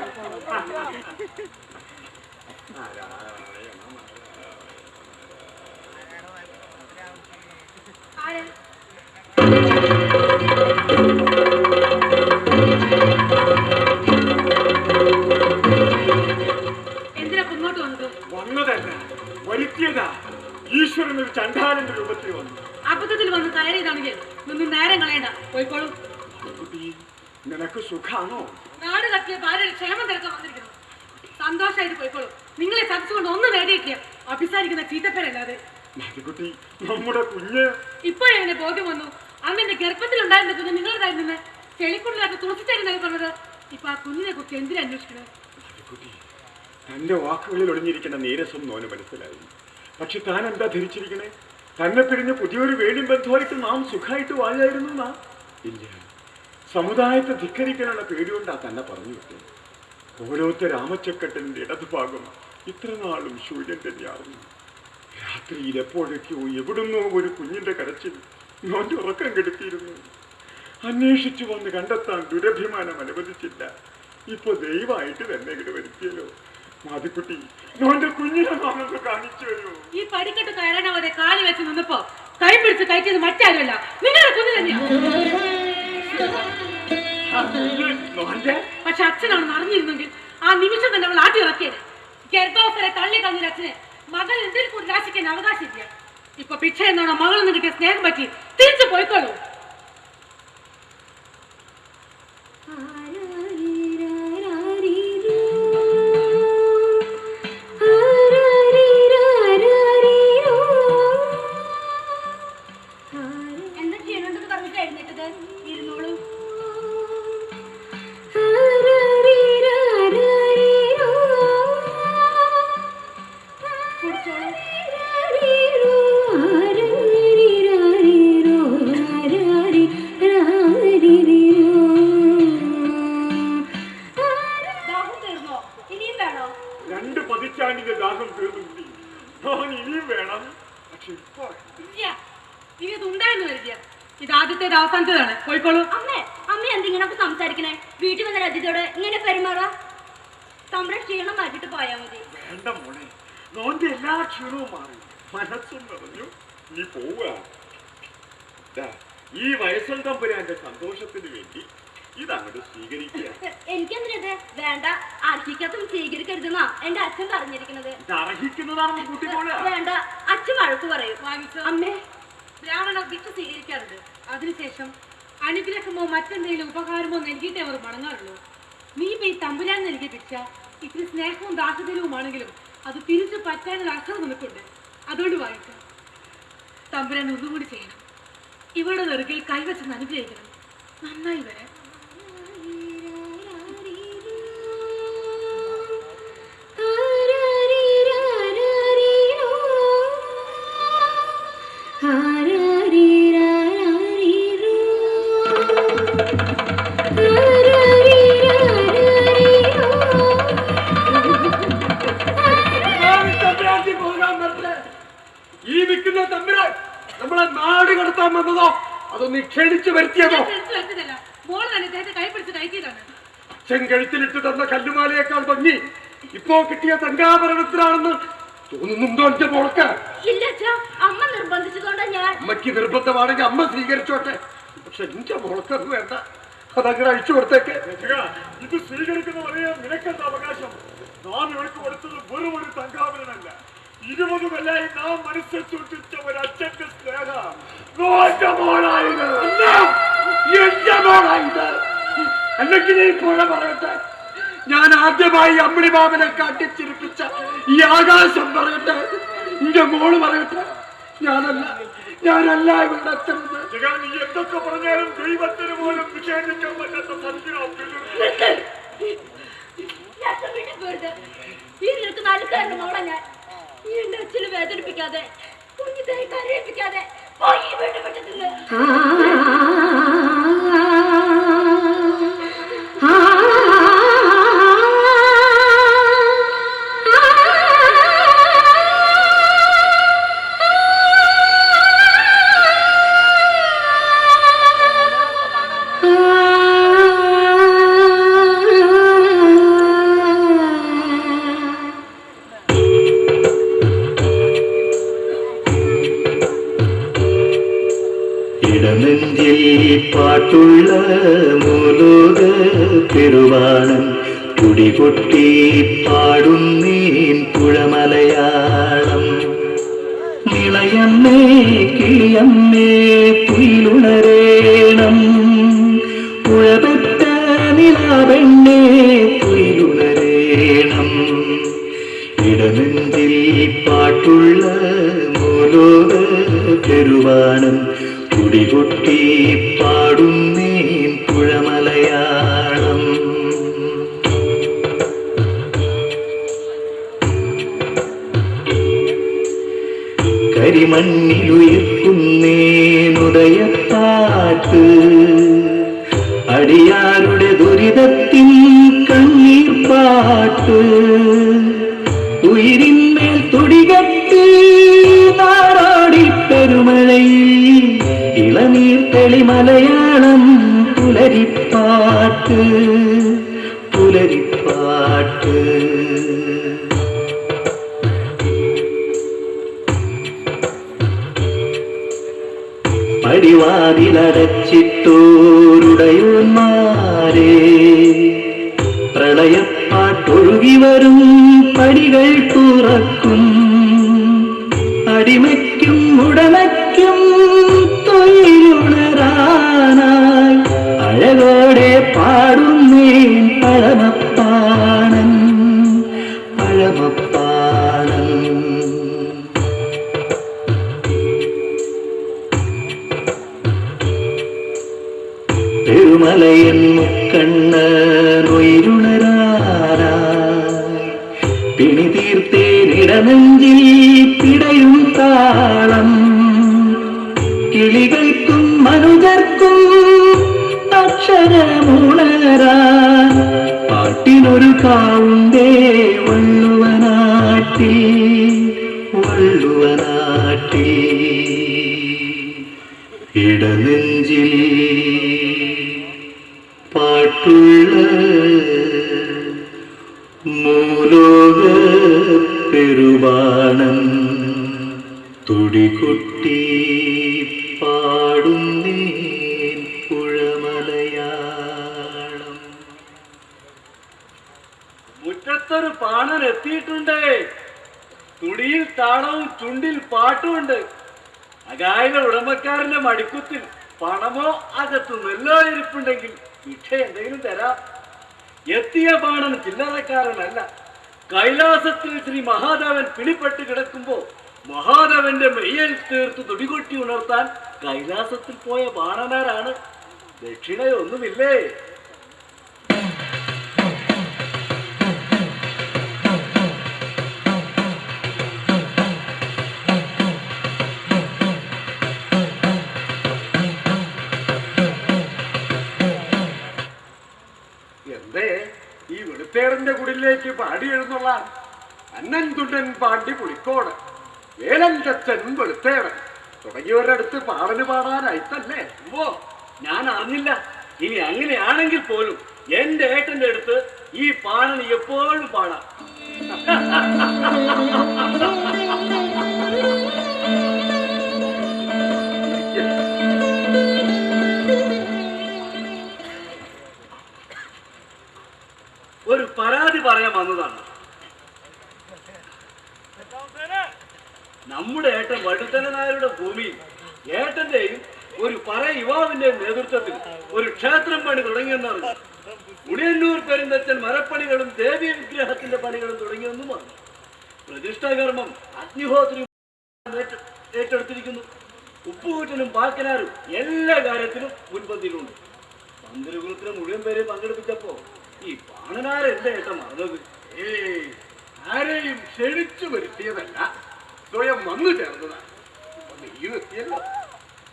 എന്തിനാ ഇങ്ങോട്ട് വന്നത്? വന്നതല്ല, വരുത്തിയതാ. ഈശ്വരൻ ഒരു ചണ്ഡാലന്റെ രൂപത്തിൽ വന്നു. അബദ്ധത്തിൽ വന്ന് കയറിയതാണെങ്കിൽ നിന്ന് നേരം കളയണ്ട, പോയിക്കോളൂ. നിനക്ക് സുഖാണോ? നാട് കത്തിയ ഭാര്യയുടെ ക്ഷേമം തിരക്കാൻ വന്നിരിക്കുന്നു. സന്തോഷമായിട്ട് പോയിക്കോളൂ. നിങ്ങളെ ചതിച്ചുകൊണ്ട് ഒന്നും നേടിയിട്ടില്ല. അഭിസാരിക്കുന്ന ചീത്തപ്പേരല്ലാതെ. മതികുട്ടി, നമ്മുടെ കുഞ്ഞ് ഇപ്പോഴെങ്ങനെ ബോധ്യം വന്നു? അന്ന് എന്റെ ഗർഭത്തിലുണ്ടായിരുന്ന കുഞ്ഞ് നിങ്ങളുടേതായിരുന്നെ. ചെളിക്കുള്ളിലാക്കി തുളസിച്ചേരി നൽകി പറഞ്ഞത്. ഇപ്പൊ ആ കുഞ്ഞിനെ കുറിച്ച് എന്തിനാ അന്വേഷിക്കണേ? മതികുട്ടി, തന്റെ വാക്കുകളിൽ ഒളിഞ്ഞിരിക്കുന്ന നീരസം നോന് മനസ്സിലായി. പക്ഷെ താൻ എന്താ ധരിച്ചിരിക്കണേ? തന്നെ പിരിഞ്ഞ് പുതിയൊരു വേടിയും ബന്ധമായിട്ട് നാം സുഖമായിട്ട് വാഴായിരുന്നു നാ? ഇല്ല, സമുദായത്തെ ധിക്കരിക്കാനുള്ള പേടികൊണ്ടാ തന്നെ പറഞ്ഞു വിട്ടത്. ഓരോരുത്തർ രാമച്ചക്കട്ടലിന്റെ ഇടതുഭാഗം ഇത്ര നാളും സൂര്യൻ തന്നെയായിരുന്നു. രാത്രിയിൽ എപ്പോഴൊക്കെയോ എവിടുന്നോ ഒരു കുഞ്ഞിന്റെ കരച്ചിൽ നോന്റെ ഉറക്കം കെടുത്തിയിരുന്നു. അന്വേഷിച്ചു വന്ന് കണ്ടെത്താൻ ദുരഭിമാനം അനുവദിച്ചില്ല. ഇപ്പൊ ദൈവമായിട്ട് തന്നെ ഇവിടെ വരുത്തിയല്ലോ. മാതിക്കുട്ടി, നോന്റെ കുഞ്ഞിനെ നാമൊന്ന് കാണിച്ചു വരൂ. ഈ പടിക്കെട്ട് കയറാനാവാതെ കാലി വെച്ച് നിന്നപ്പോ കൈ പിടിച്ച് കയറ്റിയത് മറ്റാരുമല്ല, നിങ്ങളുടെ കുഞ്ഞ് തന്നെയാണ്. പക്ഷെ അച്ഛനാണെന്ന് അറിഞ്ഞിരുന്നെങ്കിൽ ആ നിമിഷം തന്നെ അവൾ ആട്ടി ഇറക്കിയത്. ഗർഭാവസ്ഥരെ തള്ളി കളഞ്ഞൊരു അച്ഛനെ മകൾ എന്തിൽ കൂടി രാശിക്കാൻ അവകാശമില്ല. ഇപ്പൊ പിക്ഷ എന്നാണോ മകളിൽ നിന്ന് കിട്ടിയ സ്നേഹം പറ്റി തിരിച്ചു പോയിക്കോളൂ. എന്താ ചെയ്യണമെന്ന് പറഞ്ഞിട്ട് എഴുന്നേറ്റത്? ഇരുന്നോളൂ. ദാഹം തീർന്നോ? ഇനിയും വേണോ? 2 പതിറ്റാണ്ടിന്റെ ദാഹം തീർന്നു. ഞാൻ ഇനിയും വേണം. പക്ഷെ ഇപ്പൊ ഇല്ല, ഇനി ഇത് ഉണ്ടായെന്ന് വരില്ല. ഇത് ആദ്യത്തേത് അവസാനത്തേതാണ്. പോയിക്കോളൂ. അമ്മേ, അമ്മ എന്തിങ്ങനൊക്കെ സംസാരിക്കണേ? വീട്ടിൽ വന്ന അതിഥിയോട് ഇങ്ങനെ പെരുമാറാ? നമ്മുടെ ക്ഷീണം മാറ്റിട്ട് പോയാ മതി. വേണ്ട മോളെ, നോന്റെ എല്ലാ ക്ഷീണവും മാറി, മനസ്സും നിറഞ്ഞു. നീ പോവുക. ഈ വയസ്സൻ തമ്പുരാന്റെ സന്തോഷത്തിന് വേണ്ടി ഇതങ്ങോട്ട് സ്വീകരിക്കുക. എനിക്കെന്തിനത് വേണ്ട, അർഹിക്കാത്തും സ്വീകരിക്കരുതെന്നാ എന്റെ അച്ഛൻ പറഞ്ഞിരിക്കുന്നത്. ഇത് അർഹിക്കുന്നതാണെന്ന് കൂട്ടിക്കോളുക. വേണ്ട, അച്ഛൻ വഴക്ക് പറയും. അമ്മേ, ബ്രാഹ്മണർ ഭിക്ഷ സ്വീകരിക്കാറുണ്ട്. അതിനുശേഷം അനുഗ്രഹമോ മറ്റെന്തെങ്കിലും ഉപകാരമോ നൽകിയിട്ടേ അവർ മടങ്ങാറുള്ളൂ. നീ ഇപ്പൊ ഈ തമ്പുരാൻ നൽകിയ ഭിക്ഷ ഇത്തിരി സ്നേഹവും ദാസതരവുമാണെങ്കിലും അത് തിരിച്ചു പറ്റാനൊരു അർത്ഥം നിനക്കുണ്ട്. അതുകൊണ്ട് വായിക്കാം. തമ്പുരാൻ ഒന്നുകൂടി ചെയ്യണം. ഇവരുടെ നെറുകിൽ കൈവച്ചെന്ന് അനുഗ്രഹിക്കണം. നന്നായി വരാൻ. ഈ നിൽക്കുന്ന തമ്പുരാൻ നമ്മളെ നാട് കടത്താൻ വന്നതോ അതോ നീ ക്ഷണിച്ചു വരുത്തിയതോ? മോള് തന്നെ ഇദ്ദേഹത്തെ കൈപിടിച്ച് കയറ്റിയതാണ്. അച്ഛൻ കഴുത്തിലിട്ട് തന്ന കല്ലുമാലയേക്കാൾ ഭംഗി ഇപ്പോ കിട്ടിയ തങ്കാഭരണത്തിലാണെന്ന് തോന്നുന്നുണ്ടോ എന്റെ മോൾക്ക്? ഇല്ല അച്ഛാ, അമ്മ നിർബന്ധിച്ചതുകൊണ്ടാ ഞാൻ. അമ്മയ്ക്ക് നിർബന്ധമാണെങ്കിൽ അമ്മ സ്വീകരിച്ചോട്ടെ. പക്ഷെ എന്റെ മോൾക്കത് വേണ്ട, അതങ്ങനെ അഴിച്ചു കൊടുത്തേക്ക്. ഇത് സ്വീകരിക്കുന്ന പറയാൻ നിനക്കെന്താ അവകാശം? നാം ഇവർക്ക് കൊടുത്തത് വെറും ഒരു തങ്കാഭരണമല്ല, 20 കൊല്ലായി നാം മനസ്സിൽ സൂക്ഷിച്ച ഒരു അച്ഛന്റെ സ്നേഹം. അല്ലെങ്കിൽ ഈ പുഴ പറയട്ടെ, ഞാൻ ആദ്യമായി അമ്മിണി മാമനെ കാട്ടിച്ചിരിപ്പിച്ച ഈ ആകാശം പറയട്ടെ, എന്റെ മോള് പറയട്ടെ, ഞാനല്ല ഇവരുടെ അച്ഛൻ. നീ എന്തൊക്കെ പറഞ്ഞാലും ദൈവത്തിന് പോലും വിശേഷിക്കാൻ പറ്റാത്ത മോളെ ഞാൻ എന്റെ അച്ഛനെ വേദനിപ്പിക്കാതെ കുഞ്ഞിനെ കരയിപ്പിക്കാതെ പോയി വീട് വിട്ടു. ഇടനെഞ്ചിൽ പാട്ടുള്ള മൂലോക പെരുവാണം കുടികൊട്ടി പാടുന്നേൻ പുഴമലയാളം. നിളയമ്മേ കിളിയമ്മേ പുയിലുണരേണം, പുഴപെട്ട നിലാവെണ്ണേ പുയിലുണരേണം. ഇടനെഞ്ചിൽ പാട്ടുള്ള മൂലോക പെരുവാണം കുടികൊട്ടി പാടുന്നേൻ പുഴമലയാളം. കരിമണ്ണിലുയർത്തുന്നേനുദയപ്പാട്ട്, അടിയാരുടെ ദുരിതത്തിൻ കണ്ണീർ പാട്ട്. ഉയിരിന്മേൽ തുടികട്ടി നാടാടി പെരുമഴയിൽ ഇളനീർ തെളി മലയാളം പുലരിപ്പാട്ട് പുലരിപ്പാട്ട്. പടിവാതിലടച്ചിട്ടോരുടയോന്മാരെ പ്രളയപ്പാട്ടൊഴുകി വരും പടികൾ തുറക്കും. അടിമയ്ക്കും ഉടമയ്ക്കും തൊഴിലുണരാനായി അഴകോടെ പാടുന്നേൻ പഴമപ്പാണൻ പഴമപ്പാണൻ. പെരുമലയൻ മുക്കണ്ണ നൊയിരുണരാനായി പിണി തീർത്തേനിടനെഞ്ചിൽ പിടയും താളം. കിളികൾക്കും മനുജർക്കും അക്ഷരമുണരാൻ പാട്ടിനൊരു കാവുണ്ടേ വള്ളുവനാട്ടിൽ വള്ളുവനാട്ടിൽ. ഇടനെഞ്ചിൽ പാട്ടുള്ള മൂലോക പെരുവാണം തുടികൊട്ടി പാടുന്നേ അടുത്തൊരു പാണൻ എത്തിയിട്ടുണ്ട്. തുടിയിൽ താളവും ചുണ്ടിൽ പാട്ടുമുണ്ട്. അകായിലെ ഉടമക്കാരന്റെ മടിക്കുത്തിൽ പണമോ അകത്ത് നെല്ലോ ഇരിപ്പുണ്ടെങ്കിൽ ഭിക്ഷ എന്തെങ്കിലും തരാം. എത്തിയ പാണൻ ചില്ലറക്കാരനല്ല. കൈലാസത്തിൽ ശ്രീ മഹാദേവൻ പിടിപ്പെട്ട് കിടക്കുമ്പോ മഹാദേവന്റെ മെയ്യൽ തീർത്ത് തുടികൊട്ടി ഉണർത്താൻ കൈലാസത്തിൽ പോയ ബാണനാരാണ്. ദക്ഷിണയൊന്നുമില്ലേ? എന്തേ ഈ വെളുത്തേടന്റെ കുടിലേക്ക് പാടി എഴുന്നള്ള അന്നൻ തുണ്ടൻ പാണ്ടി പുളിക്കോട് വേലൻ ചച്ചൻ വെളുത്തേടൻ തുടങ്ങിയവരുടെ അടുത്ത് പാടന് പാടാനായിട്ടല്ലേ? ഓ, ഞാൻ അറിഞ്ഞില്ല. ഇനി അങ്ങനെയാണെങ്കിൽ പോലും എന്റെ ഏട്ടന്റെ അടുത്ത് ഈ പാണന് എപ്പോഴും പാടാം. ഒരു പരാതി പറയാൻ വന്നതാണ്. നമ്മുടെ ഏട്ടൻ വടുത്തല നായരുടെ ഭൂമിയിൽ ഏട്ടന്റെയും ഒരു പറ യുവാവിന്റെയും നേതൃത്വത്തിൽ ഒരു ക്ഷേത്രം പണി തുടങ്ങിയെന്നറിഞ്ഞു. ഉടിയന്നൂർ പെരുന്തച്ചൻ മരപ്പണികളും ദേവീ വിഗ്രഹത്തിന്റെ പണികളും തുടങ്ങിയെന്നും പറഞ്ഞു. പ്രതിഷ്ഠാകർമ്മം അഗ്നിഹോത്രി ഏറ്റെടുത്തിരിക്കുന്നു. ഉപ്പുകൂറ്റനും പാക്കനാരും എല്ലാ കാര്യത്തിലും മുൻപന്തിയിലുണ്ട്. മന്ത്രികുലത്തിലെ മുഴുവൻ പേരെ പങ്കെടുപ്പിച്ചപ്പോ ഈ പാണനാരെന്റെ ഏട്ടൻ മറന്നത്? ആരെയും ക്ഷണിച്ചു വരുത്തിയതല്ല, സ്വയം വന്നു ചേർന്നതാണ്. നീ എത്തിയല്ലോ.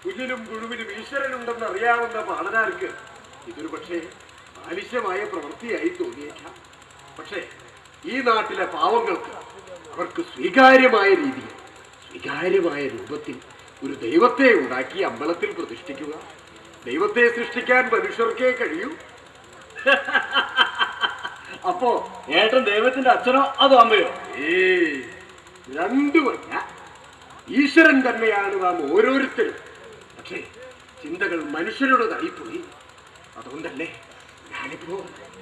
പുല്ലിലും പുഴുവിലും ഈശ്വരനുണ്ടെന്ന് അറിയാവുന്ന പാണനാർക്ക് ഇതൊരു പക്ഷേ ആലിശ്യമായ പ്രവൃത്തിയായി തോന്നിയേക്കാം. പക്ഷേ ഈ നാട്ടിലെ പാവങ്ങൾക്ക് അവർക്ക് സ്വീകാര്യമായ രീതിയിൽ, സ്വീകാര്യമായ രൂപത്തിൽ ഒരു ദൈവത്തെ ഉണ്ടാക്കി അമ്പലത്തിൽ പ്രതിഷ്ഠിക്കുക. ദൈവത്തെ സൃഷ്ടിക്കാൻ മനുഷ്യർക്കേ കഴിയൂ. അപ്പോ ഏട്ടൻ ദൈവത്തിന്റെ അച്ഛനോ അതോ അമ്മയോ? രണ്ടുമല്ല, ഈശ്വരൻ തന്നെയാണ് നാം ഓരോരുത്തരും. പക്ഷേ ചിന്തകൾ മനുഷ്യരുടേതായിപ്പോയി. അതുകൊണ്ടല്ലേ ഞാനിപ്പോ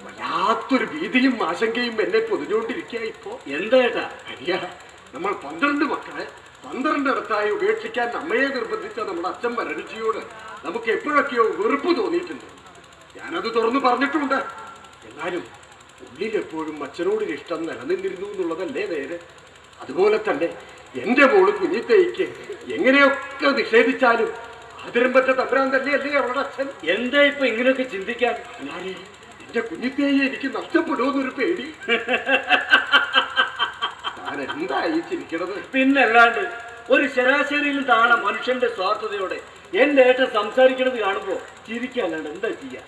വല്ലാത്തൊരു ഭീതിയും ആശങ്കയും എന്നെ പൊതിഞ്ഞുകൊണ്ടിരിക്കുക. ഇപ്പോ എന്താ ഏട്ടാ? അരിയ, നമ്മൾ 12 മക്കളെ 12 ഇടത്തായി ഉപേക്ഷിക്കാൻ നമ്മയെ നിർബന്ധിച്ച നമ്മുടെ അച്ഛൻ മരണിച്ചിയോട് നമുക്ക് എപ്പോഴൊക്കെയോ വെറുപ്പ് തോന്നിയിട്ടുണ്ട്. ഞാനത് തുറന്നു പറഞ്ഞിട്ടുണ്ട്. എന്നാലും ഉള്ളിലെപ്പോഴും അച്ഛനോടൊരു ഇഷ്ടം നിലനിന്നിരുന്നു എന്നുള്ളതല്ലേ നേരെ. അതുപോലെ തന്നെ എന്റെ മോള് കുഞ്ഞിത്തേയ്ക്ക് എങ്ങനെയൊക്കെ നിഷേധിച്ചാലും ആദരം പറ്റ തമ്പുരാൻ തന്നെയല്ലേ അവളുടെ അച്ഛൻ. എന്താ ഇപ്പൊ ഇങ്ങനെയൊക്കെ ചിന്തിക്കാൻ? ഞാനേ എന്റെ കുഞ്ഞിത്തേയെ എനിക്ക് നഷ്ടപ്പെടുമെന്നൊരു പേടി. താൻ എന്തായി ചിരിക്കണത്? പിന്നല്ലാണ്ട് ഒരു ശരാശരിയിലും താഴെ മനുഷ്യന്റെ സ്വാർത്ഥതയോടെ എന്റെ ഏട്ടൻ സംസാരിക്കുന്നത് കാണുമ്പോ ചിരിക്കാല്ലാണ്ട് എന്താ ചെയ്യാ?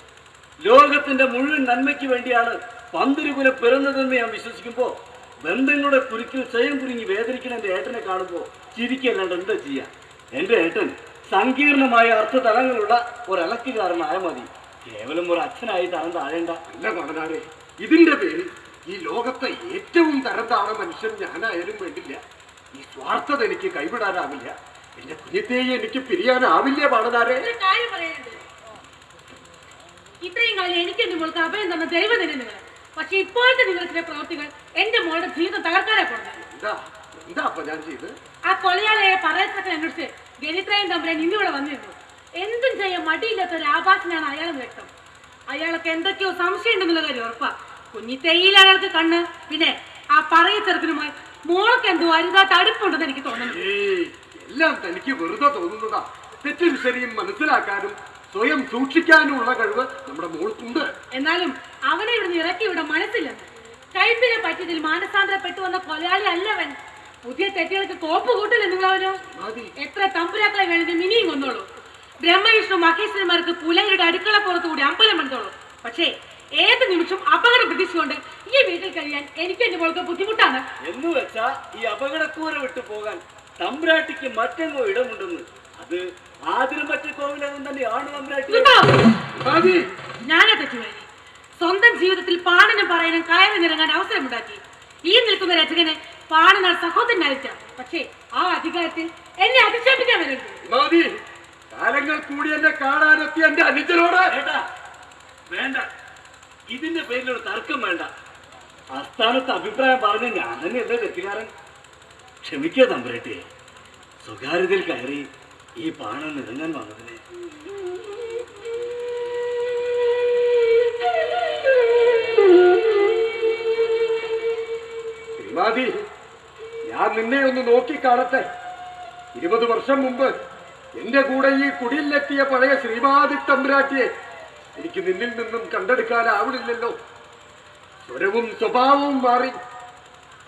ലോകത്തിന്റെ മുഴുവൻ നന്മയ്ക്ക് വേണ്ടിയാണ് പന്തിരുകുലം പിറന്നതെന്ന് ഞാൻ വിശ്വസിക്കുമ്പോ ബന്ധങ്ങളുടെ കുരുക്കിൽ സ്വയം കുരുങ്ങി വേദനിക്കുന്ന എന്റെ ഏട്ടനെ കാണുമ്പോ ചിരിക്കല്ലാണ്ട് എന്താ ചെയ്യാ? എന്റെ ഏട്ടൻ സങ്കീർണമായ അർത്ഥതലങ്ങളുള്ള ഒരളക്കുകാരനായ മതി. കേവലം ഒരു അച്ഛനായി തരം താഴേണ്ട. അല്ല മകനാരെ, ഇതിന്റെ പേരിൽ ഈ ലോകത്തെ ഏറ്റവും തരം താഴ മനുഷ്യൻ ഞാനായാലും വേണ്ടില്ല. ഈ സ്വാർത്ഥത എനിക്ക് കൈവിടാനാവില്ല. എന്റെ കുഞ്ഞിത്തേയെ എനിക്ക് പിരിയാനാവില്ല പാടനാരെ. കാര്യം പറയാനുണ്ട്. ഇത്രയും കാലം എനിക്ക് എന്റെ മോൾക്ക് അഭയം തന്ന ദൈവം തന്നെ നിങ്ങൾ. പക്ഷെ ഇപ്പോഴത്തെ നിങ്ങളുടെ പ്രവൃത്തികൾ എന്റെ മോളുടെ ജീവിതം തകർക്കാനാ പോകുന്നത്. എന്താ അപ്പൊ ഞാൻ ചെയ്ത്? ആ കൊലയാളിയെ പറയത്തക്ക അന്വേഷിച്ച് ഗണിത്രയും തമ്പുരാൻ ഇന്നിവിടെ വന്നിരുന്നു. എന്തും ചെയ്യാൻ മടിയില്ലാത്ത ഒരു ആഭാസനാണ് അയാളെന്ന് വ്യക്തം. അയാൾക്ക് എന്തൊക്കെയോ സംശയം ഉണ്ടെന്നുള്ള കാര്യം ഉറപ്പാ. കുഞ്ഞിത്തേയിൽ അയാൾക്ക് കണ്ണ്, പിന്നെ ആ പറയ ചെറുക്കനുമായി മോൾക്ക് എന്തോ അരുതാത്ത അടുപ്പുണ്ടെന്ന് എനിക്ക് തോന്നുന്നു. എല്ലാം തനിക്ക് വെറുതെ തോന്നുന്നതാ. തെറ്റും ശരിയും മനസ്സിലാക്കാനും സ്വയം സൂക്ഷിക്കാനുമുള്ള കഴിവ് നമ്മുടെ മോൾക്കുണ്ട്. എന്നാലും അവനെ ഇവിടുന്ന് ഇറക്കി ഇവിടെ മനസ്സില്ലെന്ന്. കൈപ്പിനെ പറ്റിയതിൽ മാനസാന്തരപ്പെട്ടു വന്ന കൊലയാളി അല്ലവൻ. പുതിയ തെറ്റുകൾക്ക് കോപ്പ് കൂട്ടില്ല നിങ്ങളവനോ. എത്ര തമ്പുരാക്കളെ വേണമെങ്കിൽ ഇനിയും കൊന്നോളൂ. ബ്രഹ്മവിഷ്ണു മഹേശ്വരന്മാർക്ക് പുലയുടെ അടുക്കള പുറത്തുകൂടി അമ്പലം പണിതോളൂ. പക്ഷേ ഏത് നിമിഷം അപകടം പ്രതീക്ഷിച്ചുകൊണ്ട് ഈ വീട്ടിൽ കഴിയാൻ എനിക്ക് എന്റെ മോൾക്ക് ബുദ്ധിമുട്ടാണ്. എന്ന് വെച്ചാ ഈ അപകടക്കൂര വിട്ടു പോകാൻ തമ്പുരാട്ടിക്ക് മറ്റെങ്ങോ ഇടമുണ്ടെന്ന്. അത് ആദ്യം മറ്റേ കോവിലകം തന്നെയാണ് തമ്പുരാട്ടി. ഞാനാ തെറ്റുകാരി. സ്വന്തം ജീവിതത്തിൽ പാണനും പറയാനും കയറി നിറങ്ങാൻ അവസരമുണ്ടാക്കി. ഈ നിൽക്കുന്ന രചകനെ പാണനാൾ സഹോദരനായിട്ട. പക്ഷേ ആ അധികാരത്തിൽ എന്നെ അധിക്ഷേപിക്കാൻ വരരുത്. കാലങ്ങൾ കൂടി എന്നെ കാണാനെത്തിയ എന്റെ അനുജനോട് വേണ്ട, ഇതിന്റെ പേരിലൊരു തർക്കം വേണ്ട. ആസ്ഥാനത്ത് അഭിപ്രായം പറഞ്ഞ ഞാൻ തന്നെ എന്താ തെറ്റുകാരൻ? ക്ഷമിക്കുക തമ്പുരട്ടെ, സ്വകാര്യതയിൽ കയറി ഈ പാണ നിറങ്ങാൻ വന്നതിന്. ശ്രീമാതി, ഞാൻ നിന്നെ ഒന്ന് നോക്കി കാണട്ടെ. 20 വർഷം മുമ്പ് എന്റെ കൂടെ ഈ കുടിയിലെത്തിയ പഴയ ശ്രീമാതി തമ്പുരാട്ടിയെ എനിക്ക് നിന്നിൽ നിന്നും കണ്ടെടുക്കാനാവണില്ലല്ലോ. സ്വരവും സ്വഭാവവും മാറി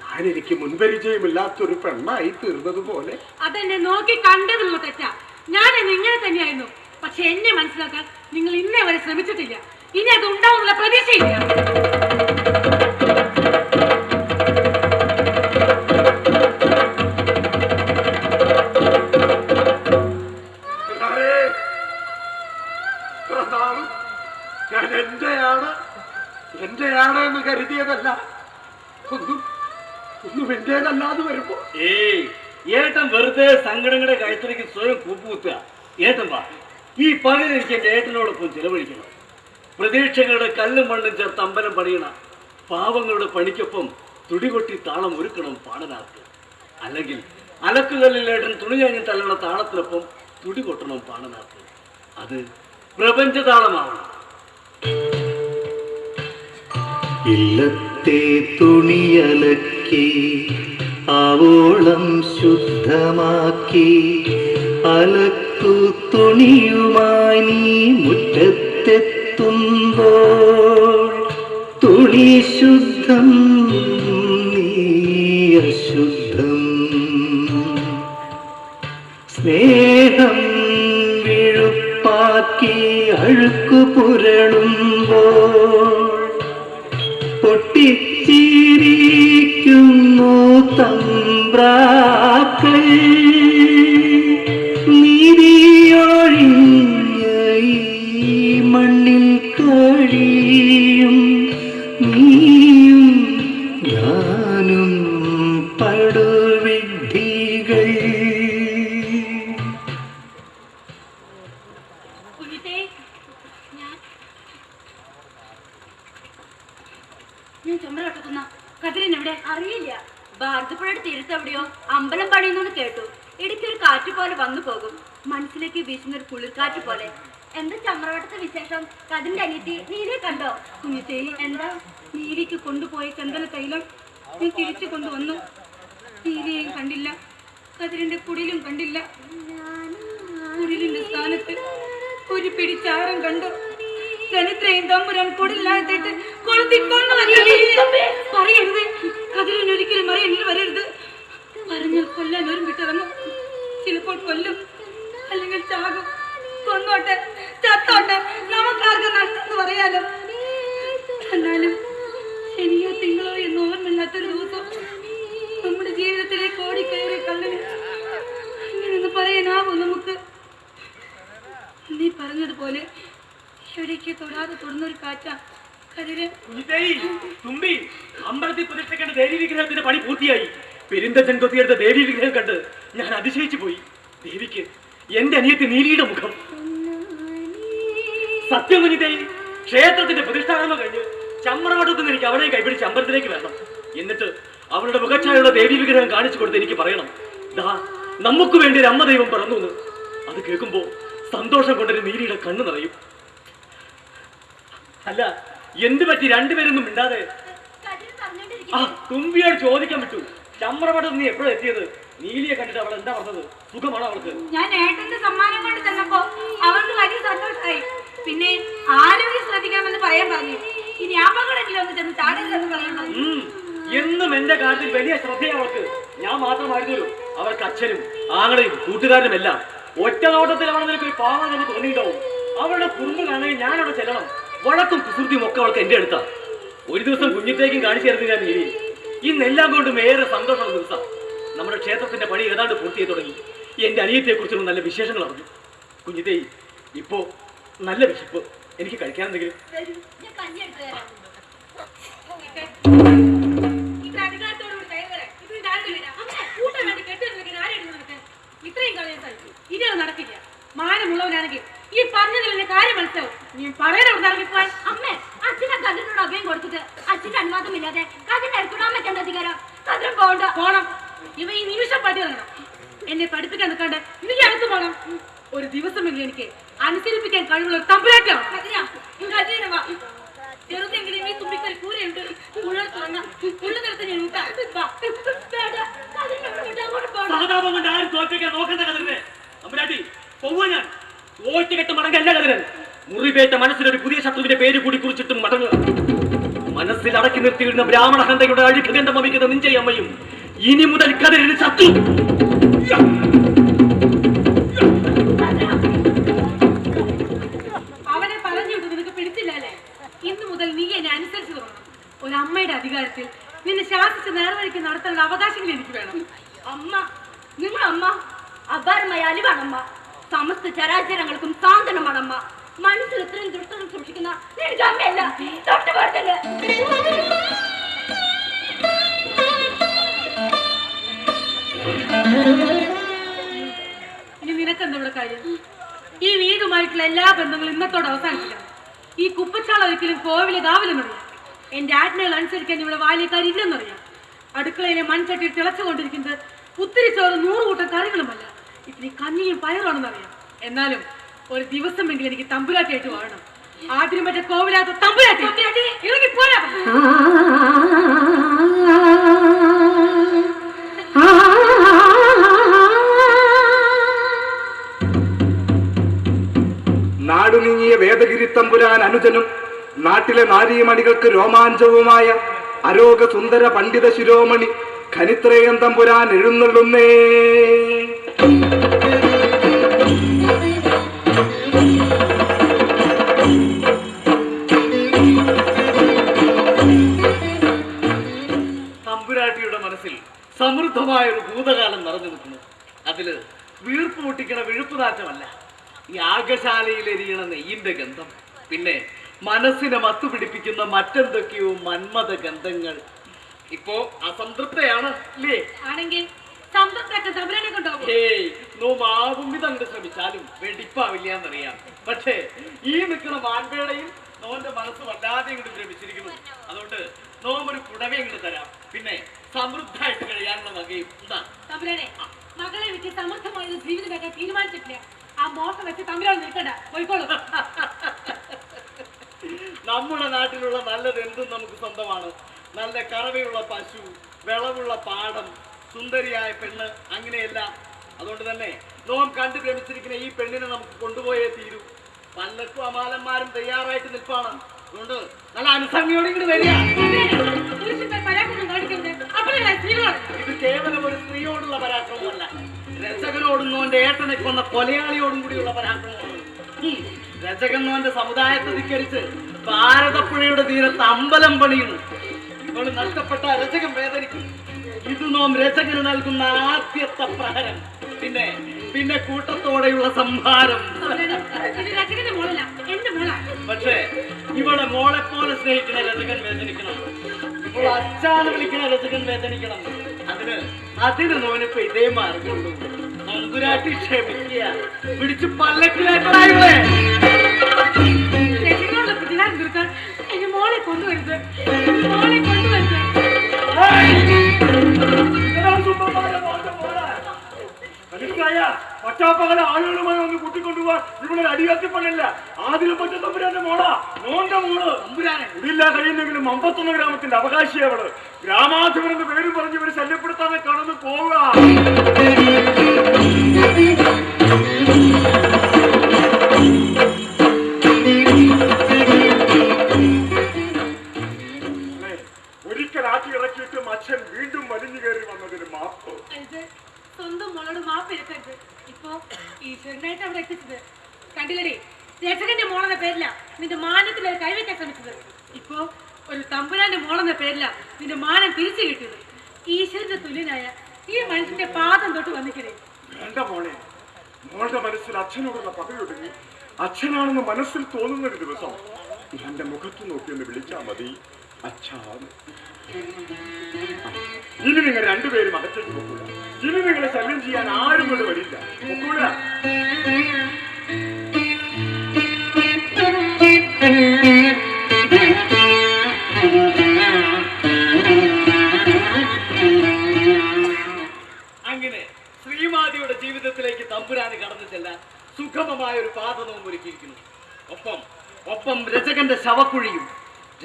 ഞാൻ എനിക്ക് മുൻപരിചയമില്ലാത്തൊരു പെണ്ണായി തീർന്നതുപോലെ. അതെന്നെ നോക്കി കണ്ടതിലുള്ള തെറ്റാ. ഞാൻ ഇങ്ങനെ തന്നെയായിരുന്നു. പക്ഷെ എന്നെ മനസ്സിലാക്കാൻ നിങ്ങൾ ഇന്നേ വരെ ശ്രമിച്ചിട്ടില്ല. ഇനി അത് ഉണ്ടാവുന്നുള്ള പ്രതീക്ഷയില്ല. ഞാൻ എന്റെയാണ് എന്ന് കരുതിയതല്ല. ഒന്നും എന്റേതല്ലാതെ വരുമ്പോ ഏട്ടൻ വെറുതെ സങ്കടങ്ങളുടെ കഴുത്തിലേക്ക് സ്വയം കൂപ്പുകുത്തുക. ഏട്ടൻ വാ, ഈ പകൽ എനിക്ക് എന്റെ ഏട്ടനോടൊപ്പം ചെലവഴിക്കണം. പ്രതീക്ഷകളുടെ കല്ലും മണ്ണും ചേർത്ത് അമ്പലം പണിയണ പാവങ്ങളുടെ പണിക്കൊപ്പം തുടികൊട്ടി താളം ഒരുക്കണം പാണനാർക്ക്. അല്ലെങ്കിൽ അലക്കുകല്ലിൽ ഏട്ടൻ തുണി കഴിഞ്ഞ് തള്ളണ താളത്തിനൊപ്പം തുടി കൊട്ടണം പാണനാർക്ക്. അത് പ്രപഞ്ച താളമാവണം. ഇല്ലത്തെ തുണിയലക്കി ആവോളം ശുദ്ധമാക്കി അലക്കു തുണിയുമായി നീ മുറ്റത്തെത്തുമ്പോൾ തുണി ശുദ്ധം നീ അശുദ്ധം. സ്നേഹം വിഴുപ്പാക്കി അഴുക്കു പുരളുമ്പോൾ പൊട്ടിച്ചിരിക്കുന്നു തമ്പ്രാക്കൾ. നീതിയൊഴിഞ്ഞ ഈ മണ്ണിൽ കഴിയും നീയും ഞാനും പടുവിഡ്ഢികൾ. ഞാൻ ചുമരൊട്ടുന്ന കതിരിനെവിടെ അറിയില്ല. ഭാരതപ്പുഴയുടെ തീരത്തെവിടെയോ അമ്പലം പണിയുന്നു കേട്ടു. ഇടയ്ക്കൊരു കാറ്റ് പോലെ വന്നു പോകും. മനസ്സിലേക്ക് വീശുന്നൊരു കുളിർക്കാറ്റ് പോലെ. എന്താ ചമ്രവട്ടത്തെ വിശേഷം? കതിരിന്റെ അനിയത്തി നീലിയെ കണ്ടോ? കുഞ്ഞിത്തേ, എന്താ? നീലിക്ക് കൊണ്ടുപോയ ചന്ദന തൈലം നീ തിരിച്ചു കൊണ്ടുവന്നു. നീലിയെയും കണ്ടില്ല, കതിരിന്റെ കുടിലും കണ്ടില്ല. കുടിലിന്റെ സ്ഥാനത്ത് ഒരു പിടിച്ചാരം കണ്ടു. ചരിത്രയും തമ്പുരാൻ കുടില്ലാത്തിട്ട് കൊളുത്തിക്കൊണ്ടു പറയരുത്. കതിരനൊരിക്കലും അറിയാൻ വരരുത്. പറഞ്ഞാൽ കൊല്ലാൻ ഒരുമിട്ടിറങ്ങും. ചിലപ്പോൾ കൊല്ലും, അല്ലെങ്കിൽ ചാകും. കൊന്നോട്ടെ, ചത്തോട്ടെ, നമുക്കാർക്കും നഷ്ടം പറയാലോ. എന്നാലും ശനിയോ തിങ്കളോ എന്ന് ഓർമ്മയില്ലാത്തൊരു ദിവസം നമ്മുടെ ജീവിതത്തിലേക്ക് ഓടിക്കയറിയ കള്ളിന് അങ്ങനെയൊന്ന് പറയാനാവോ നമുക്ക്? നീ പറഞ്ഞതുപോലെ ശരിക്ക് തൊടാതെ തൊടുന്നൊരു കാറ്റാ കതിര്. തുമ്പി, അമ്പലത്തിൽ പ്രതിഷ്ഠിക്കേണ്ട ദേവി വിഗ്രഹത്തിന്റെ പണി പൂർത്തിയായി. പെരുന്തച്ചൻ കൊത്തിയെടുത്ത ദേവി വിഗ്രഹം കണ്ട് ഞാൻ അതിശയിച്ചു പോയി. ദേവിക്ക് എന്റെ അനിയത്തി നീലിയുടെ മുഖം. സത്യം കുഞ്ഞിത്തേ, ക്ഷേത്രത്തിന്റെ പ്രതിഷ്ഠാകർമ്മം കഴിഞ്ഞ് ചമ്രവട്ടത്തുനിന്ന് എനിക്ക് അവളെ കൈപിടിച്ച് അമ്പലത്തിലേക്ക് വരണം. എന്നിട്ട് അവളുടെ മുഖച്ഛായുള്ള ദേവി വിഗ്രഹം കാണിച്ചു കൊടുത്ത് എനിക്ക് പറയണം, ദാ നമുക്ക് വേണ്ടി ഒരു അമ്മ ദൈവം പിറന്നു എന്ന്. അത് കേൾക്കുമ്പോ സന്തോഷം കൊണ്ടൊരു നീലിയുടെ കണ്ണ് നിറയും. അല്ല, എന്ത് പറ്റി രണ്ടുപേരൊന്നും മിണ്ടാതെ? ആ, തുമ്പിയോട് ചോദിക്കാൻ വിട്ടു. ചമ്രവട്ടത്ത് നീ എപ്പോഴും എത്തിയത്? നീലിയെ കണ്ടിട്ട് അവൾ എന്താ പറഞ്ഞത്? സുഖമാണോ അവൾക്ക്? ഞാൻ ഏട്ടന്റെ സമ്മാനം കൊണ്ട് ചെന്നപ്പോ അവൾക്ക് വലിയ സന്തോഷമായി. പിന്നെ ആരോഗ്യം ശ്രദ്ധിക്കാമെന്ന് പറയാൻ പറഞ്ഞു. ഇനി അപകടങ്ങളിൽ ഒന്ന് ചെന്ന് ചാടരുതെന്ന് പറയാൻ പറഞ്ഞു. എന്നും എന്റെ കാര്യത്തിൽ വലിയ ശ്രദ്ധയാണ് അവൾക്ക്. ഞാൻ മാത്രമായിരുന്നല്ലോ അവർക്ക് അച്ഛനും ആങ്ങളെയും കൂട്ടുകാരനും എല്ലാം. ഒറ്റ നോട്ടത്തിൽ അവളെ നിനക്ക് ഒരു പാവം എന്ന് തോന്നിയിട്ടുണ്ടാവും. അവളുടെ കുറുമ്പ് കാണാൻ ഞാൻ അവിടെ ചെല്ലണം. വഴക്കും കുസൃതിയും ഒക്കെ അവൾക്ക് എന്റെ അടുത്താ. ഒരു ദിവസം കുഞ്ഞിത്തേക്കും കാണിച്ചു തരുന്നത് ഞാൻ നീലി. ഇന്നെല്ലാം കൊണ്ടും ഏറെ സന്തോഷമുള്ള ദിവസം. നമ്മുടെ ക്ഷേത്രത്തിന്റെ പണി ഏതാണ്ട് പൂർത്തിയായി തുടങ്ങി. എന്റെ അനിയത്തെ കുറിച്ചുള്ള നല്ല വിശേഷങ്ങൾ അറിഞ്ഞു. കുഞ്ഞിത്തേ, ഇപ്പോ നല്ല വിശപ്പ്. എനിക്ക് കഴിക്കാനെന്തെങ്കിലും? ഇത്രയും കളയാൻ ഇനി അത് നടക്കില്ല. മാനമുള്ളവനാണെങ്കിൽ ഈ പറഞ്ഞതിലെ കാര്യം മനസ്സിലാവും. നീ പറയണ ഇറങ്ങിപ്പോയി. അമ്മേ, അച്ഛനെ കതിരിനോട് അഭയം കൊടുത്തിട്ട് അച്ഛന്റെ അനുവാദമില്ലാതെ പോണം. ഇവ ഈ നിമിഷം പടി ഇറങ്ങണം. എന്നെ പഠിപ്പിക്കാൻ നിൽക്കാണ്ട് നീ അടുത്ത് പോണം. ഒരു ദിവസമെങ്കിലും എനിക്ക് അനുസരിപ്പിക്കാൻ കഴിവുള്ള ഒരു തമ്പുരാട്ടിയാണ്. ചെറുതെങ്കിലും ഈ തുമ്പിക്കൽ കൂരയുണ്ട്. സഹതാപം കൊണ്ട് ആരും തോൽപ്പിക്കാൻ നോക്കണ്ട കതിരനെ. തമ്പുരാട്ടി പോവാ ഞാൻ തോറ്റുകെട്ട് മടങ്ങല്ല കതിരൻ. മുറിവേറ്റ മനസ്സിലൊരു പുതിയ ശത്രുവിന്റെ പേര് കൂടി കുറിച്ചിട്ടും മടങ്ങുക. മനസ്സിൽ അടക്കി നിർത്തിയിരുന്ന ബ്രാഹ്മണ ഹന്തയുടെ അഴുക്കുഗന്ധം വമിക്കുന്ന നിഞ്ചയമ്മയും ഇനി മുതൽ കതിരന് ശത്രു. അവനെ പറഞ്ഞു വിട്ടു നിനക്ക് പിടിച്ചില്ലല്ലേ? ഇന്നു മുതൽ നീ എന്നെ അനുസരിച്ചു തുടങ്ങണം. ഒരു അമ്മയുടെ അധികാരത്തിൽ നിന്നെ ശാസിച്ച് നേർവഴിക്ക് നടത്താനുള്ള അവകാശങ്ങൾ എനിക്ക് വേണം. അമ്മ, നിങ്ങളമ്മ അപാരമായ അലിവാണമ്മ. സമസ്ത ചരാചരങ്ങൾക്കും സാന്ത്വനമാണമ്മ. മനസ്സിൽ ഇത്രയും ദുഷ്ടം സൂക്ഷിക്കുന്ന നിന്റെ അമ്മയല്ല. തൊട്ടുപോർത്തല്ലേ ഇനി നിനക്കെന്താ ഇവിടെ കാര്യം? ഈ വീടുമായിട്ടുള്ള എല്ലാ ബന്ധങ്ങളും ഇന്നത്തോടെ അവസാനിപ്പിക്കണം. ഈ കുപ്പച്ചാള ഒരിക്കലും കോവിലെ കാവിലെന്നറിയാം. എന്റെ ആജ്ഞകൾ അനുസരിക്കാൻ ഇവിടെ ബാല്യക്കാരില്ലെന്നറിയാം. അടുക്കളയിലെ മൺചട്ടി തിളച്ചുകൊണ്ടിരിക്കുന്നത് കുത്തിരി ചോറ് 100 കൂട്ടം കറികളുമല്ല, ഇത്തിരി കഞ്ഞിയും പയറാണെന്നറിയാം. എന്നാലും ഒരു ദിവസമെങ്കിലും എനിക്ക് തമ്പുരാട്ടിയായിട്ട് വാഴണം. ആദ്യം മറ്റേ കോവിലാത്ത തമ്പുരാട്ടി ഇറങ്ങി പോരാ. നാടുനീങ്ങിയ വേദഗിരി തമ്പുരാൻ അനുജനും നാട്ടിലെ നാരീമണികൾക്ക് രോമാഞ്ചവുമായ അരോഗ സുന്ദര പണ്ഡിത ശിരോമണി ഖനിത്രയം തമ്പുരാൻ എഴുന്നള്ളുന്നേ. തമ്പുരാട്ടിയുടെ മനസ്സിൽ സമൃദ്ധമായ ഒരു ഭൂതകാലം നിറഞ്ഞു നിൽക്കുന്നു. അതില് വീർപ്പ് പൊട്ടിക്കണ വിഴുപ്പുനാറ്റമല്ല, യാഗശാലയിൽ എരിയണ നെയ്യിന്റെ ഗന്ധം, പിന്നെ മനസ്സിനെ മത്തുപിടിപ്പിക്കുന്ന മറ്റെന്തൊക്കെയോ മന്മത ഗന്ധങ്ങൾ. ഇപ്പോ അസംതൃപ്തയാണ് അല്ലേ? ആണെങ്കിൽ സംതൃപ്തിയൊക്കെ തമ്പുരാനെ കൊണ്ടുപോകും. നോമാവും വിധണ്ട് ശ്രമിച്ചാലും വെടിപ്പാവില്ല എന്നറിയാം. പക്ഷേ ഈ നിൽക്കുന്ന മാൻപേടയിൽ നോന്റെ മനസ്സ് വല്ലാതെ ഇങ്ങോട്ട് ഭ്രമിച്ചിരിക്കുന്നു. അതുകൊണ്ട് നോമൊരു പുടവ ഇങ്ങോട്ട് തരാം. പിന്നെ സമൃദ്ധമായിട്ട് കഴിയാനുള്ള വകയും എന്താ? തമ്പുരാനെ, മകളെ വെച്ച് സമൃദ്ധമായ ഒരു ജീവിതമൊക്കെ തീരുമാനിച്ചിട്ടില്ല. ആ മോശം വെച്ച് തമ്പുരാൻ നിൽക്കണ്ട, പോയിക്കോളൂ. നമ്മുടെ നാട്ടിലുള്ള നല്ലത് എന്തും നമുക്ക് സ്വന്തമാണ്. നല്ല കറവയുള്ള പശു, വിളവുള്ള പാടം, സുന്ദരിയായ പെണ്ണ്, അങ്ങനെയെല്ലാം. അതുകൊണ്ട് തന്നെ നോം കണ്ടു ഭ്രമിച്ചിരിക്കുന്ന ഈ പെണ്ണിനെ നമുക്ക് കൊണ്ടുപോയേ തീരൂ. പല്ലക്കും അമാലന്മാരും തയ്യാറായിട്ട് നിൽപ്പാണ്. അതുകൊണ്ട് നല്ല അനുസരണയോടെ ഇങ്ങോട്ട് വരിക. ഇത് കേവലം ഒരു സ്ത്രീയോടുള്ള പരാക്രമമല്ല, രചകനോടും നോന്റെ ഏട്ടനെ കൊന്ന കൊലയാളിയോടും കൂടിയുള്ള പരാക്രമമാണ്. രചകൻ നോന്റെ സമുദായത്തെ ധിക്കരിച്ച് ഭാരതപ്പുഴയുടെ തീരത്ത് അമ്പലം പണിയുന്നു. ഇവള് നഷ്ടപ്പെട്ട രചകൻ വേദനിക്കും. ഇത് നോം രചകന് നൽകുന്ന ആദ്യത്തെ പ്രഹരം. പിന്നെ പിന്നെ കൂട്ടത്തോടെയുള്ള സംഹാരം. പക്ഷേ ഇവളെ മോളെ പോലെ സ്നേഹിക്കുന്ന രചകൻ വേദനിക്കണം. ഇപ്പോൾ അച്ഛാന്ന് വിളിക്കുന്ന രചകൻ വേദനിക്കണം. അതിന് നോനിപ്പോ ഇതേ മാർഗമുള്ളൂ. നമ്പുരാട്ടി ക്ഷമിക്കുക, പിടിച്ച് പല്ലക്കിലേക്കടായില്ലേ. എന്റെ മോളെ കൊണ്ടുവരുത്, മോളെ കൊണ്ടുവരുത്. പട്ടാപ്പകലെ ആളുകളുമായി ഒന്ന് കൂട്ടിക്കൊണ്ടുപോവാൻ ഇവിടെ അടിയാത്തിപ്പണില്ല. ആദ്യം പറ്റ തമ്പുരാന്റെ മോളാ, മോന്റെ മോള്. ഇടില്ല കഴിയുന്നെങ്കിലും 51 ഗ്രാമത്തിന്റെ അവകാശിയവള്. ഗ്രാമാധിപനെന്ന് പേര് പറഞ്ഞ് ഇവര് ശല്യപ്പെടുത്താതെ കടന്നു പോവുക. ഒരിക്കൽ ആക്കി ഇറക്കിയിട്ട് അച്ഛൻ വീണ്ടും വലിഞ്ഞു കയറി വന്നതിന് മാപ്പ്. സ്വന്തം മോളോട് മാപ്പിരക്കരുത്. ഇപ്പൊ ഈശ്വരനായിട്ട് അവിടെ എത്തിച്ചത് കണ്ടില്ലടി. രക്ഷകന്റെ മോളെന്ന പേരില്ല നിന്റെ മാനത്തിൽ കൈവയ്ക്കാൻ ശ്രമിച്ചത്. ഇപ്പൊ ഒരു തമ്പുരാന്റെ മോളെന്ന പേരില്ല നിന്റെ മാനം തിരിച്ചു കിട്ടിയത്. ഈശ്വരന്റെ തുല്യനായ ഈ മനുഷ്യന്റെ പാദം തൊട്ട് വന്നിക്കണേ. വേണ്ട മോളെ, മോളുടെ മനസ്സിൽ അച്ഛനോടുള്ള പകയൊടുങ്ങി. അച്ഛനാണെന്ന് മനസ്സിൽ തോന്നുന്ന ഒരു ദിവസം എന്റെ മുഖത്ത് നോക്കിയൊന്ന് വിളിച്ചാൽ മതി. അച്ഛാ, ഇനി നിങ്ങൾ രണ്ടുപേരും അകത്തേക്ക് പോകൂല. ഇനി നിങ്ങളെ ശല്യം ചെയ്യാൻ ആരും കൊണ്ട് വരില്ല. പോകൂല.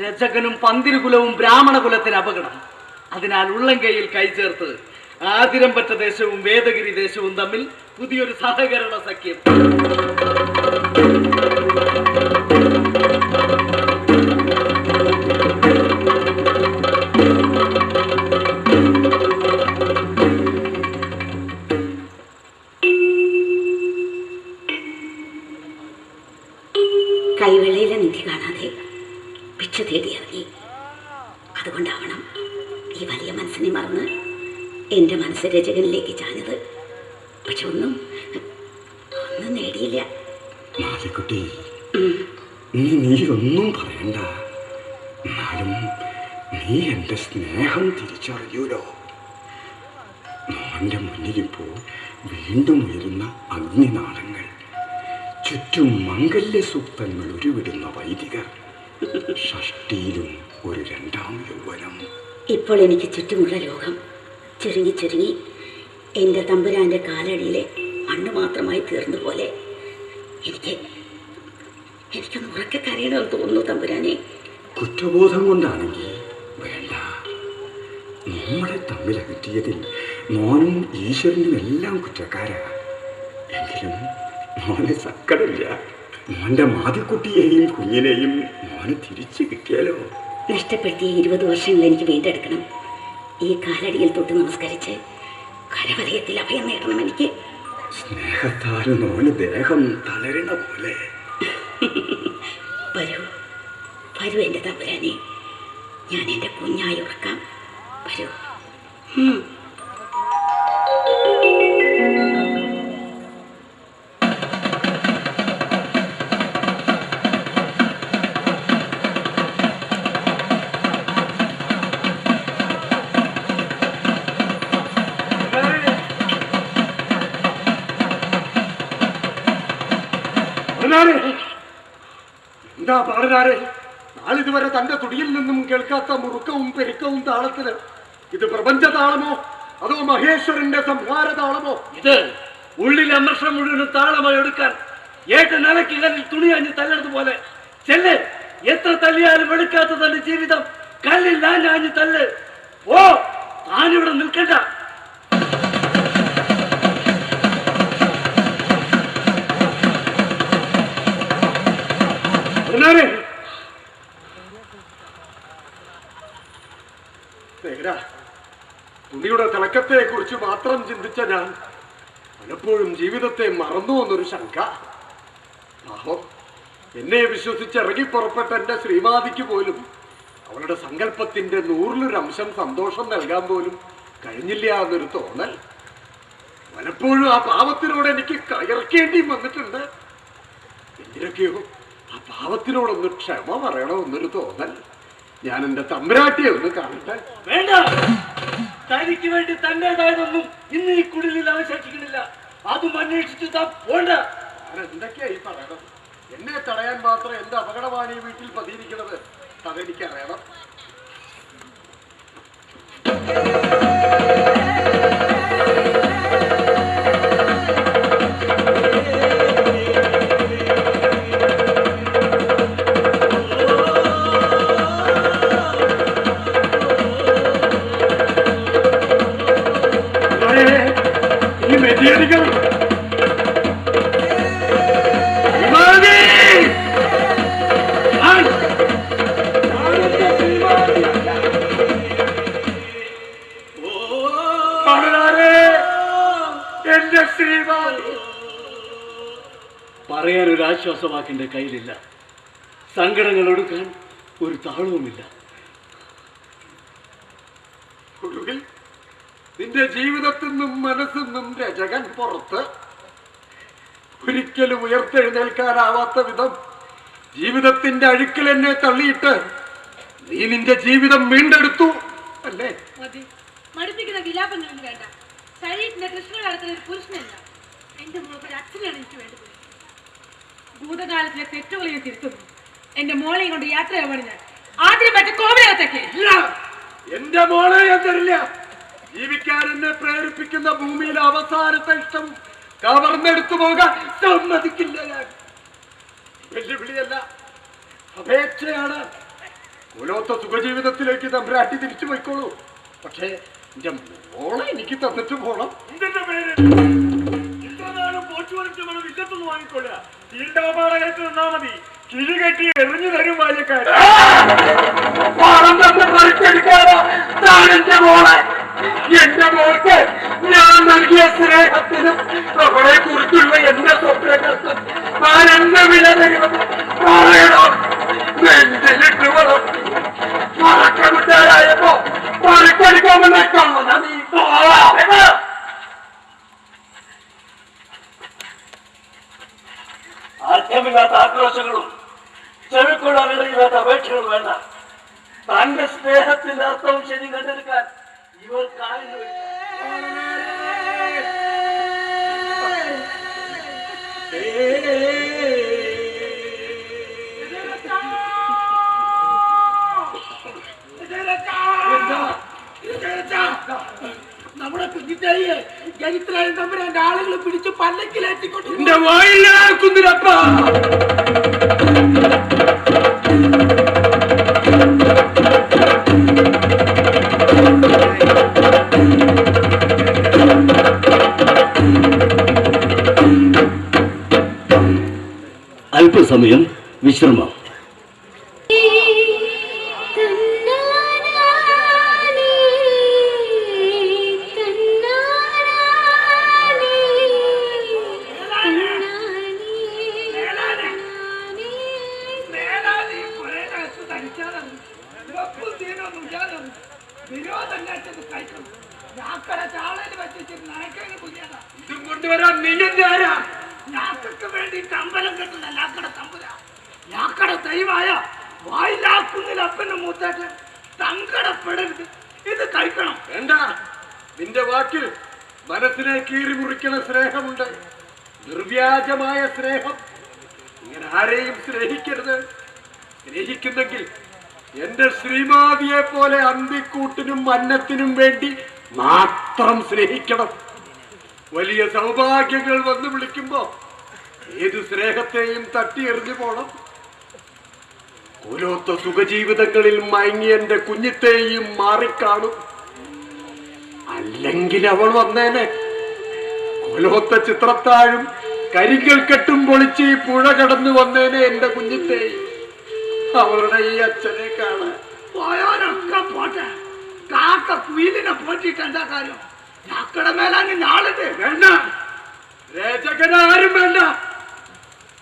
രചകനും പന്തിരുകുലവും ബ്രാഹ്മണകുലത്തിന് അപകടം. അതിനാൽ ഉള്ളം കൈയിൽ കൈചേർത്ത് ആതിരമ്പറ്റ ദേശവും വേദഗിരി ദേശവും തമ്മിൽ പുതിയൊരു സഹകരണ സഖ്യം. കൈവെള്ളയിലെ നിധി കാണാതെ ഭിക്ഷ തേടി ഇറങ്ങി. അതുകൊണ്ടാവണം ഈ വലിയ മനസ്സിനെ മറന്ന് എൻ്റെ മനസ്സ് രചകനിലേക്ക് ചാഞ്ഞത്. പക്ഷെ ഒന്നും നേടിയില്ല. മാലിക്കുട്ടി, നീ ഒന്നും പറയണ്ട. എന്നാലും നീ എൻ്റെ സ്നേഹം തിരിച്ചറിയൂലോ. മോൻ്റെ മുന്നിലിപ്പോ വീണ്ടും ഉയരുന്ന അഗ്നിനാളങ്ങൾ, ചുറ്റും മംഗല്യ സൂക്തങ്ങൾ ഉരുവിടുന്ന വൈദികർ, ഷഷ്ടിയിലും ഒരു രണ്ടാം യൗവനം. ഇപ്പോൾ എനിക്ക് ചുറ്റുമുള്ള ലോകം ചുരുങ്ങി ചുരുങ്ങി എൻ്റെ തമ്പുരാൻ്റെ കാലടിയിലെ മണ്ണ് മാത്രമായി തീർന്ന പോലെ എനിക്കൊന്ന് ഉറക്കെ കരയണമെന്ന് തോന്നുന്നു തമ്പുരാനെ. കുറ്റബോധം കൊണ്ടാണെങ്കിൽ വേണ്ട. നമ്മളെ തമ്മിൽ അകറ്റിയതിൽ മോനും ഈശ്വരനും എല്ലാം കുറ്റക്കാരാ. എങ്കിലും മോനെ സക്കടമില്ല. മോന്റെ മാതിക്കുട്ടിയെയും കുഞ്ഞിനെയും മോന് തിരിച്ചു കിട്ടിയാലോ. നഷ്ടപ്പെടുത്തിയ 20 വർഷങ്ങൾ എനിക്ക് വീണ്ടെടുക്കണം. ഈ കാലടിയിൽ തൊട്ട് നമസ്കരിച്ച് കരവലയത്തിൽ അഭയം നേടണം എനിക്ക്. സ്നേഹത്താൽ മോന് ദേഹം തളരണ പോലെ. വരൂ വരൂ എൻ്റെ തമ്പുരാനെ, ഞാൻ എൻ്റെ കുഞ്ഞായി ഉറക്കാം. വരൂ. എന്താ പാടനാരെ, നാളിതുവരെ തന്റെ തുടിയിൽ നിന്നും കേൾക്കാത്ത മുറുക്കവും പെരുക്കവും താളത്തിന് ഇത് പ്രപഞ്ച താളമോ അതോ മഹേശ്വരന്റെ സംഹാര താളമോ? ഇത് ഉള്ളിലെ അമർഷം മുഴുവനും താളമായി എടുക്കാൻ ഏട്ടൻ അലക്കികളിൽ തുണിയഞ്ഞ് തല്ലതുപോലെ ചെല്ല്. എത്ര തല്ലിയാലും എടുക്കാത്ത തന്റെ ജീവിതം കല്ലിൽ നാഞ്ഞാഞ്ഞ് തല്ല്. ഓ, താനിവിടെ നിൽക്കണ്ട. തുണിയുടെ തിളക്കത്തെ കുറിച്ച് മാത്രം ചിന്തിച്ച ഞാൻ പലപ്പോഴും ജീവിതത്തെ മറന്നു എന്നൊരു ശങ്ക. പാവം, എന്നെ വിശ്വസിച്ച് ഇറങ്ങി പുറപ്പെട്ട എന്റെ ശ്രീമാതിക്ക് പോലും അവളുടെ സങ്കല്പത്തിന്റെ 100% സന്തോഷം നൽകാൻ പോലും കഴിഞ്ഞില്ല എന്നൊരു തോന്നൽ. പലപ്പോഴും ആ പാവത്തിനോട് എനിക്ക് കയർക്കേണ്ടി വന്നിട്ടുണ്ട്. എന്തിനൊക്കെയോ ആ പാവത്തിനോടൊന്ന് ക്ഷമ പറയണമെന്നൊരു തോന്നൽ. ഞാൻ എന്റെ തമ്പുരാട്ടിയെ ഒന്ന് കാണട്ടെ. വേണ്ട, തനിക്ക് വേണ്ടി തന്റേതായതൊന്നും ഇന്ന് ഈ കുടിലിൽ അവശേഷിക്കുന്നില്ല. അതും അന്വേഷിച്ചു പോണ്ട. ഞാൻ എന്തൊക്കെയാ ഈ പറയണം? എന്നെ തടയാൻ മാത്രം എന്ത് അപകടമാണ് ഈ വീട്ടിൽ പതിയിരിക്കുന്നത് അതെനിക്കറിയണം. ഈ മെതിയടികൾ പറയാൻ ഒരു ആശ്വാസവാക്കിന്റെ കയ്യിലില്ല. സങ്കടങ്ങൾ ഒടുക്കാൻ ഒരു താളവുമില്ല. ഒടുവിൽ നിന്റെ ജീവിതത്തിൽ നിന്നും മനസ്സിൽ നിന്നും രചകൻ പുറത്ത്. ഒരിക്കലും ഉയർത്തെഴുന്നേൽക്കാനാവാത്ത വിധം ജീവിതത്തിന്റെ അഴുക്കിൽ എന്നെ തള്ളിയിട്ട് നീ നിന്റെ ജീവിതം വീണ്ടെടുത്തു അല്ലേ? മതി, മടുപ്പിക്കുന്ന വിലാപങ്ങളൊന്നും വേണ്ട. ശരീരത്തിന്റെ കൃഷ്ണകാലത്തിൽ ഒരു പുരുഷനല്ല, എന്റെ മോൾക്ക് ഒരു അച്ഛനാണ് എനിക്ക് വേണ്ടത്. ഭൂതകാലത്തിലെ തെറ്റുകൾ ഞാൻ തിരുത്തുന്നു. എന്റെ മോളെയും കൊണ്ട് യാത്രയാവാണ് ഞാൻ ആദ്യം മറ്റേ കോവിലകത്തേക്ക്. എന്റെ മോളെ ഞാൻ തരില്ല. ജീവിക്കാൻ എന്നെ പ്രേരിപ്പിക്കുന്ന ഭൂമിയിലെ അവസാനത്തെ ഇഷ്ടവും കവർന്നെടുത്തു പോകാൻ സമ്മതിക്കില്ല ഞാൻ. വെല്ലുവിളിയല്ല, അപേക്ഷയാണ്. ഓലോത്ത സുഖജീവിതത്തിലേക്ക് തമ്പുരാട്ടി തിരിച്ചു പോയിക്കോളൂ. പക്ഷേ എന്റെ മോളെ എനിക്ക് തന്നിട്ട് പോണം. ഇതിന്റെ പേര് ഇത്ര നാളും പോച്ചു വലിച്ചു വേണം വിശത്തൊന്ന് വാങ്ങിക്കൊള്ളുക. തീണ്ടാപാടകത്ത് നിന്നാ മതി. കിഴി കെട്ടി എറിഞ്ഞു തരും ബാല്യക്കാരൻ. എന്റെ മോൾക്ക് ഞാൻ നൽകിയ സ്നേഹത്തിനും അവളെ കുറിച്ചുള്ള എന്റെ സ്വപ്നങ്ങൾക്കും ഞാൻ എന്നെ വില തരുമെന്ന് പറയണോ? നെഞ്ചിലിട്ട് വളം മറക്കമിട്ടാരായപ്പോ പറിക്കെടുക്കാമെന്നെ കാണുന്ന നീ അർത്ഥമില്ലാത്ത ആക്രോശങ്ങളും ചെവിക്കൊള്ളാനിടയില്ലാത്ത അപേക്ഷകളും വേണ്ട. തന്റെ സ്നേഹത്തിന്റെ അർത്ഥവും ശരി കണ്ടെടുക്കാൻ ഇവർ കാണുന്നു. നമ്മുടെ കുഞ്ഞിത്തായിയെ ചരിത്രയും തമ്മിൽ ആളുകൾ പിടിച്ച് പല്ലക്കിലേറ്റിക്കൊണ്ട് എന്റെ വായിലാക്കുന്നില്ലപ്പ. അല്പസമയം വിശ്രമം. ഇതും കൊണ്ടുവരാൻ നീ എന്റെ ആരാ? ഞാക്കൾക്ക് വേണ്ടി അമ്പലം കെട്ടുന്ന ലാക്കട തമ്പുര, ലാക്കട ദൈവമായ വായിലാക്കുന്നില്ല അപ്പന്റെ മൂത്താട്ട് സങ്കടപ്പെടരുത്. ഇത് കഴിക്കണം. വേണ്ട, നിന്റെ വാക്കിൽ മനസ്സിനെ കീറി മുറിക്കണ സ്നേഹമുണ്ട്. നിർവ്യാജമായ സ്നേഹം. ഇങ്ങനെ ആരെയും സ്നേഹിക്കരുത്. സ്നേഹിക്കുന്നെങ്കിൽ എന്റെ ശ്രീമാതിയെ പോലെ അന്തിക്കൂട്ടിനും അന്നത്തിനും വേണ്ടി മാത്രം സ്നേഹിക്കണം. വലിയ സൗഭാഗ്യങ്ങൾ വന്ന് വിളിക്കുമ്പോ ഏത് സ്നേഹത്തെയും തട്ടിയെറിഞ്ഞു പോണം. ഓരോത്ത സുഖജീവിതങ്ങളിൽ മയങ്ങി എന്റെ കുഞ്ഞിത്തെയും മാറിക്കാണും. അല്ലെങ്കിൽ അവൾ വന്നേനെ. ഓലോത്ത ചിത്രത്താഴും കരിങ്കൽ കെട്ടും പൊളിച്ച് ഈ പുഴ കടന്നു വന്നേനെ എന്റെ കുഞ്ഞിത്തെയും. അവളുടെ ഈ അച്ഛനെ കാണാൻ പോയോരൊക്കെ പോട്ടെ. കാക്ക കുയിലിനെ പോറ്റിട്ട് എന്താ കാര്യം? ഞാക്കട മേലാന് ഞാളുണ്ട്. വേണ്ട, രചകനാരും വേണ്ട.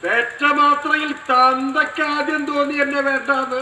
പേറ്റ മാത്രയിൽ തന്തയ്ക്കാദ്യം തോന്നി എന്നെ വേണ്ടാന്ന്.